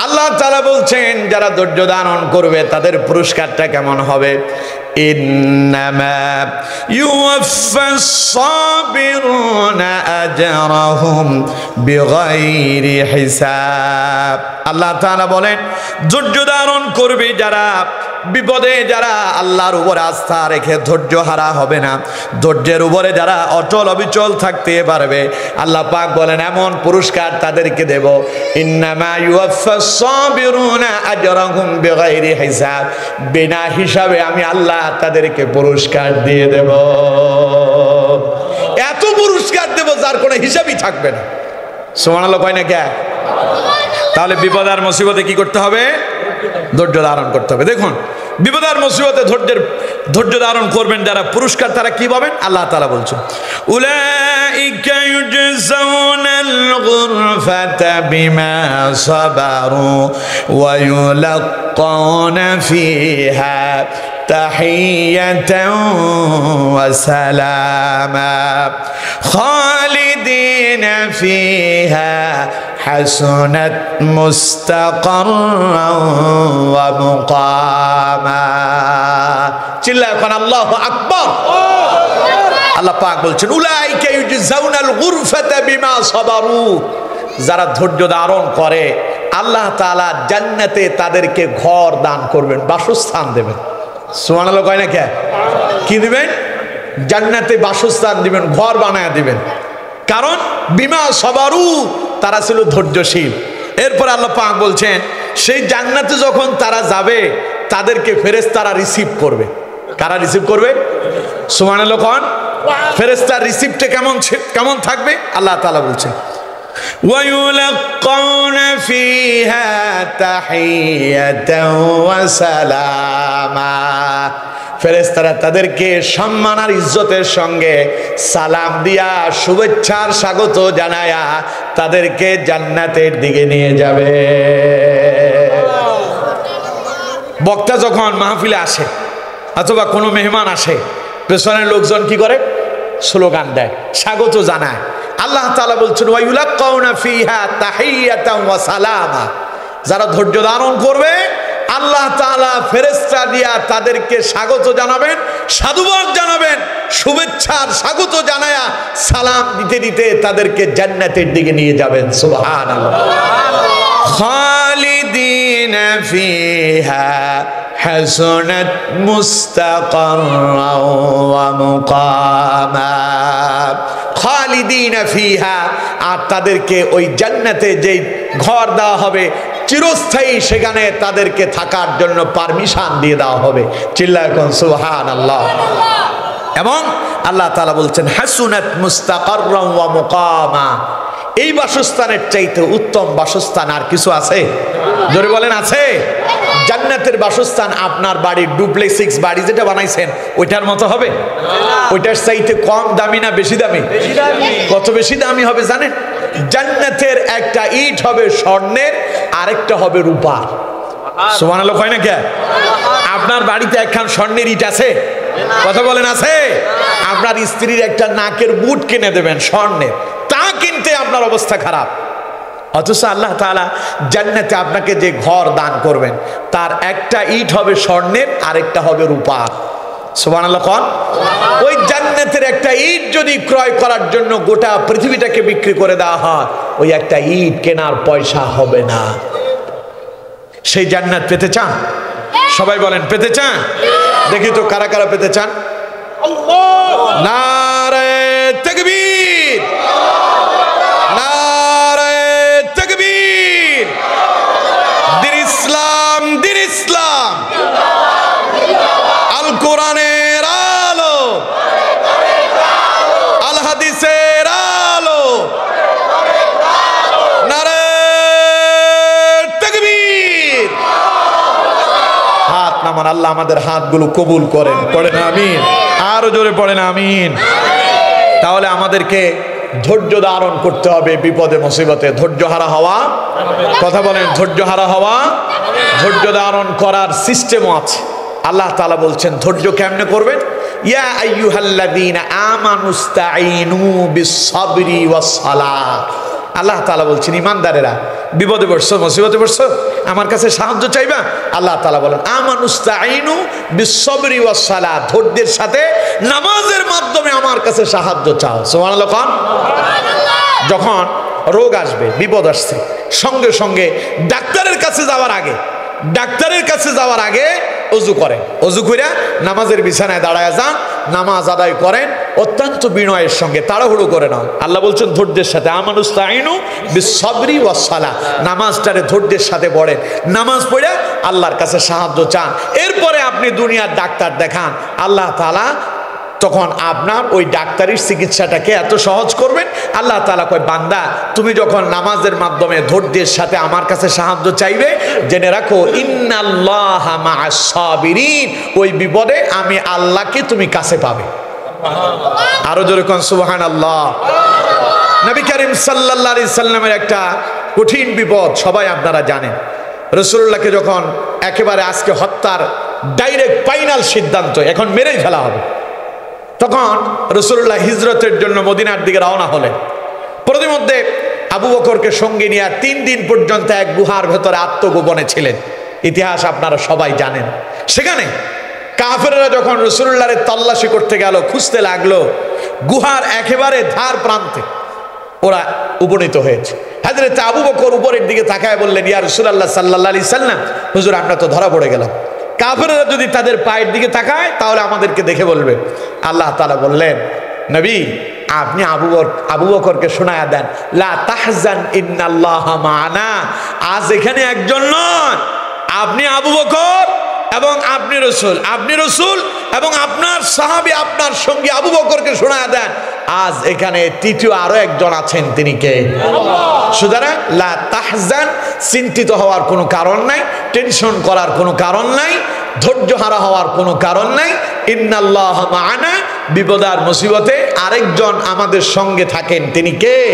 আল্লাহ তাআলা বলছেন যারা ধৈর্য ধারণ করবে তাদের পুরস্কারটা কেমন হবে? ইন্নামা ইউওয়াফাস সাবিরুনা আজরাহুম বিগাইরি হিসাব। আল্লাহ তাআলা বলেন, ধৈর্য ধারণ করবে যারা, বিপদে যারা আল্লাহর উপরে আস্থা রেখে ধৈর্য হারা হবে না, ধৈর্যের উপরে যারা অটল অবিচল থাকতে পারবে, আল্লাহ পাক বলেন এমন পুরস্কার তাদেরকে দেব। ইন্নামা ইউওয়াফাস সাবিরুনা আজরাহুম বিগাইরি হিসাব, বিনা হিসাবে আমি আল্লাহ তাদেরকে পুরস্কার দিয়ে দেব। এত পুরস্কার দেব যার কোনো হিসাবই থাকবে না। সুবহানাল্লাহ কয় না কে? তাহলে বিপদ আর মুসিবতে কি করতে হবে? ধৈর্য ধারণ করতে হবে। দেখুন, বিপদ আর মুসিবতে ধৈর্য ধারণ করবেন যারা, পুরস্কার তারা কি পাবেন? আল্লাহ তাআলা বলছেন, উলাইকা ইউজজাউনাল গুরফাতা বিমা সাবারু ওয়া ইউলাক্কাউনা ফিহা তাহিয়াতাও ওয়া সালামা খালিদিনা ফিহা হাসনাত মুস্তাকাররাও ওয়া মুকামা। চিল্লা এখন আল্লাহু আকবার। আল্লাহ পাক বলছেন, উলাইকা ইউজজাউনাল গুরফাতা বিমা সাবারু, যারা ধৈর্য ধারণ করে আল্লাহ তাআলা জান্নাতে তাদেরকে ঘর দান করবেন, বাসস্থান দেবেন। সুবহানাল্লাহ কয় না কে? কি দিবেন? জান্নাতে বাসস্থান দিবেন, ঘর বানায় দিবেন। কারণ বিমা সাবারু, তারা ছিল ধৈর্যশীল। এরপর আল্লাহ পাক বলছেন, সেই জান্নাতে যখন তারা যাবে তাদেরকে ফেরেশতারা রিসিভ করবে। কারা রিসিভ করবে? সুবহানাল্লাহ কোন? ফেরেশতার রিসিভটা কেমন থাকবে? আল্লাহ তাআলা বলছেন, وَيُلَقَّوْنَ فِيهَا تَحِيَّةً وَسَلَامًا ফেরেশতারা তাদেরকে সম্মান আর ইজ্জতের সঙ্গে সালাম দিয়া শুভেচ্ছার স্বাগত জানায়া তাদেরকে জান্নাতের দিকে নিয়ে যাবে। বক্তা যখন মাহফিলে আসে অথবা কোনো মেহমান আসে, পেছনের লোকজন কি করে? স্লোগান দেয়, স্বাগত জানায়। আল্লাহ তাআলা বলছেন ওয়ায়ুলাক্কাউনা ফিহা তাহিয়াতান ওয়া সালামা, যারা ধৈর্য ধারণ করবে আল্লাহ তাআলা ফেরেশতা দিয়া তাদেরকে স্বাগত জানাবেন, সাধুবাদ জানাবেন, শুভেচ্ছার স্বাগত জানায়া সালাম দিতে দিতে তাদেরকে জান্নাতের দিকে নিয়ে যাবেন। সুবহানাল্লাহ। খালিদিনা ফিহা হাসনাত মুস্তাকাররাও ওয়া মুকামা। খালিদিনা ফিহা, আর তাদেরকে ওই জান্নাতে যেই ঘর দেওয়া হবে চিরস্থায়ী, সেখানে তাদেরকে থাকার জন্য পারমিশন দিয়ে দেওয়া হবে। চিল্লায় কোন সুবহানাল্লাহ। এবং আল্লাহ তাআলা বলছেন হাসনাত মুস্তাকাররাও ওয়া মুকামা, এই বাসস্থানের চাইতে উত্তম বাসস্থান আর কিছু আছে? জোরে বলেন আছে? জান্নাতের বাসস্থান আপনার বাড়ির ডুপ্লেক্স বাড়ি যেটা বানাইছেন ওইটার মতো হবে? ওইটার চাইতে কম দামি না বেশি দামি? কত বেশি দামি হবে জানেন? জান্নাতের একটা ইট হবে স্বর্ণের, আরেকটা হবে রূপার। সুবহানাল্লাহ কয় না কে? আপনার বাড়িতে একখান স্বর্ণের ইট আছে? কথা বলেন আছে? আপনার স্ত্রীর একটা নাকের বুট কিনে দেবেন স্বর্ণের, তা কিনতে আপনার অবস্থা খারাপ। অথচ আল্লাহ তাআলা জান্নাতে আপনাকে যে ঘর দান করবেন তার একটা ইট হবে স্বর্ণের, আরেকটা হবে রূপার। সুবহানাল্লাহ কোন? ওই জান্নাতের একটা ইট যদি ক্রয় করার জন্য গোটা পৃথিবীটাকে বিক্রি করে দেওয়া হয়, ওই একটা ইট কেনার পয়সা হবে না। সেই জান্নাত পেতে চান? সবাই বলেন পেতে চান? দেখি তো কারা কারা পেতে চান। নারে তাকবীর, নারে তাকবীর। দিন ইসলাম, দিন ইসলাম, আল কোরআনের আলো, আল হাদিসের আলো। নারে তাকবীর। হাত নামান, আল্লাহ আমাদের হাতগুলো কবুল করেন। পড়েন আমিন, আরো জোরে পড়েন আমিন। তাহলে আমাদেরকে ধৈর্য ধারণ করতে হবে বিপদে মুসিবতে। ধৈর্য হারা হওয়া, কথা বলেন, ধৈর্য হারা হওয়া। ধৈর্য ধারণ করার সিস্টেমও আছে। আল্লাহ তাআলা বলছেন ধৈর্য কেমনে করবেন? ইয়া আইয়ুহাল্লাযীনা আমানুস্তাঈনু বিস-সাবরি ওয়াস-সালাহ। আল্লাহ তাআলা বলছেন ইমানদারেরা, বিপদে পড়ছো, মুসিবতে পড়ছো, আমার কাছে সাহায্য চাইবা। আল্লাহ তাআলা বলেন আমানুস্তাঈনু বিস-সাবরি ওয়াস-সালাহ, ধৈর্যের সাথে নামাজের মাধ্যমে আমার কাছে সাহায্য চাও। সুবহানাল্লাহ কোন? যখন রোগ আসবে, বিপদ আসছে, সঙ্গে সঙ্গে ডাক্তারের কাছে যাওয়ার আগে অজু করেন। অজু কইরা নামাজের বিছানায় দাঁড়ায় যান, নামাজ আদায় করেন অত্যন্ত বিনয়ের সঙ্গে, তাড়াহুড়ো করে না। আল্লাহ বলছেন ধৈর্যের সাথে আমানুস্তাঈনু বিস-সাবরি ওয়াস-সালাহ, নামাজটারে ধৈর্যের সাথে পড়েন। নামাজ পড়ে আল্লাহর কাছে সাহায্য চান। এরপরে আপনি দুনিয়ার ডাক্তার দেখান, আল্লাহ তাআলা তখন আপনার ওই ডাক্তারির চিকিৎসাটাকে এত সহজ করবেন। আল্লাহ তাআলা কয় বান্দা, তুমি যখন নামাজের মাধ্যমে ধৈর্যের সাথে আমার কাছে সাহায্য চাইবে, জেনে রাখো ইন্নাল্লাহা মা'আস সাবিরিন, ওই বিপদে আমি আল্লাহকে তুমি কাছে পাবে। আরো জোরে কোন সুবহানাল্লাহ। নবী করিম সাল্লাল্লাহু আলাইহি সাল্লামের একটা কঠিন বিপদ সবাই আপনারা জানেন। রাসূলুল্লাহকে যখন একেবারে আজকে হত্যার ডাইরেক্ট ফাইনাল সিদ্ধান্ত, এখন মেরেই ফেলা হবে, তখন রাসূলুল্লাহ হিজরতের জন্য মদিনার দিকে রওনা হলেন। প্রতিমধ্যে আবু বকরকে সঙ্গে নিয়ে 3 দিন পর্যন্ত এক গুহার ভেতরে আত্মগোপনে ছিলেন। ইতিহাস আপনারা সবাই জানেন। সেখানে কাফেররা যখন রাসূলুল্লাহর তল্লাশি করতে গেল, খুঁজতে লাগলো, গুহার একেবারে ধার প্রান্তে ওরা উপনীত হয়েছে। হযরত আবু বকর উপরের দিকে তাকায় বললেন, ইয়া রাসূলুল্লাহ সাল্লাল্লাহু আলাইহি সাল্লাম, হুজুর আমরা তো ধরা পড়ে গেলাম। কাফেররা যদি তাদের পায়ের দিকে তাকায় তাহলে আমাদেরকে দেখে বলবে। আল্লাহ তাআলা বললেন, নবী আপনি আবু বকরকে শোনায়া দেন, লা তাহজান ইন্নাল্লাহা মা'ানা। আজ এখানে একজন নয়, আপনি আবু বকর এবং আপনি রসুল এবং আপনার সাহাবী, আপনার সঙ্গী আবু বকরকে শোনায়া দেন, আজ এখানে তৃতীয় আরো একজন আছেন, তিনি কে? সুতরাং লা তাহজান, চিন্তিত হওয়ার কোনো কারণ নাই, টেনশন করার কোনো কারণ নাই। ধৈর্য হারা হওয়ার কোনো কারণ নাই। ইন্নাল্লাহ মা'ানা, বিপদ আর মুসিবতে আরেকজন আমাদের সঙ্গে থাকেন, তিনি কে?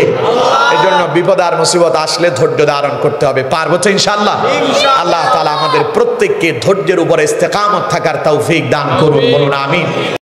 এজন্য বিপদ আর মুসিবত আসলে ধৈর্য ধারণ করতে হবে। পারবো তো ইনশাআল্লাহ? আল্লাহ তাআলা আমাদের প্রত্যেককে ধৈর্যের উপরে ইস্তেকামত থাকার তৌফিক দান করুন, বলুন আমিন।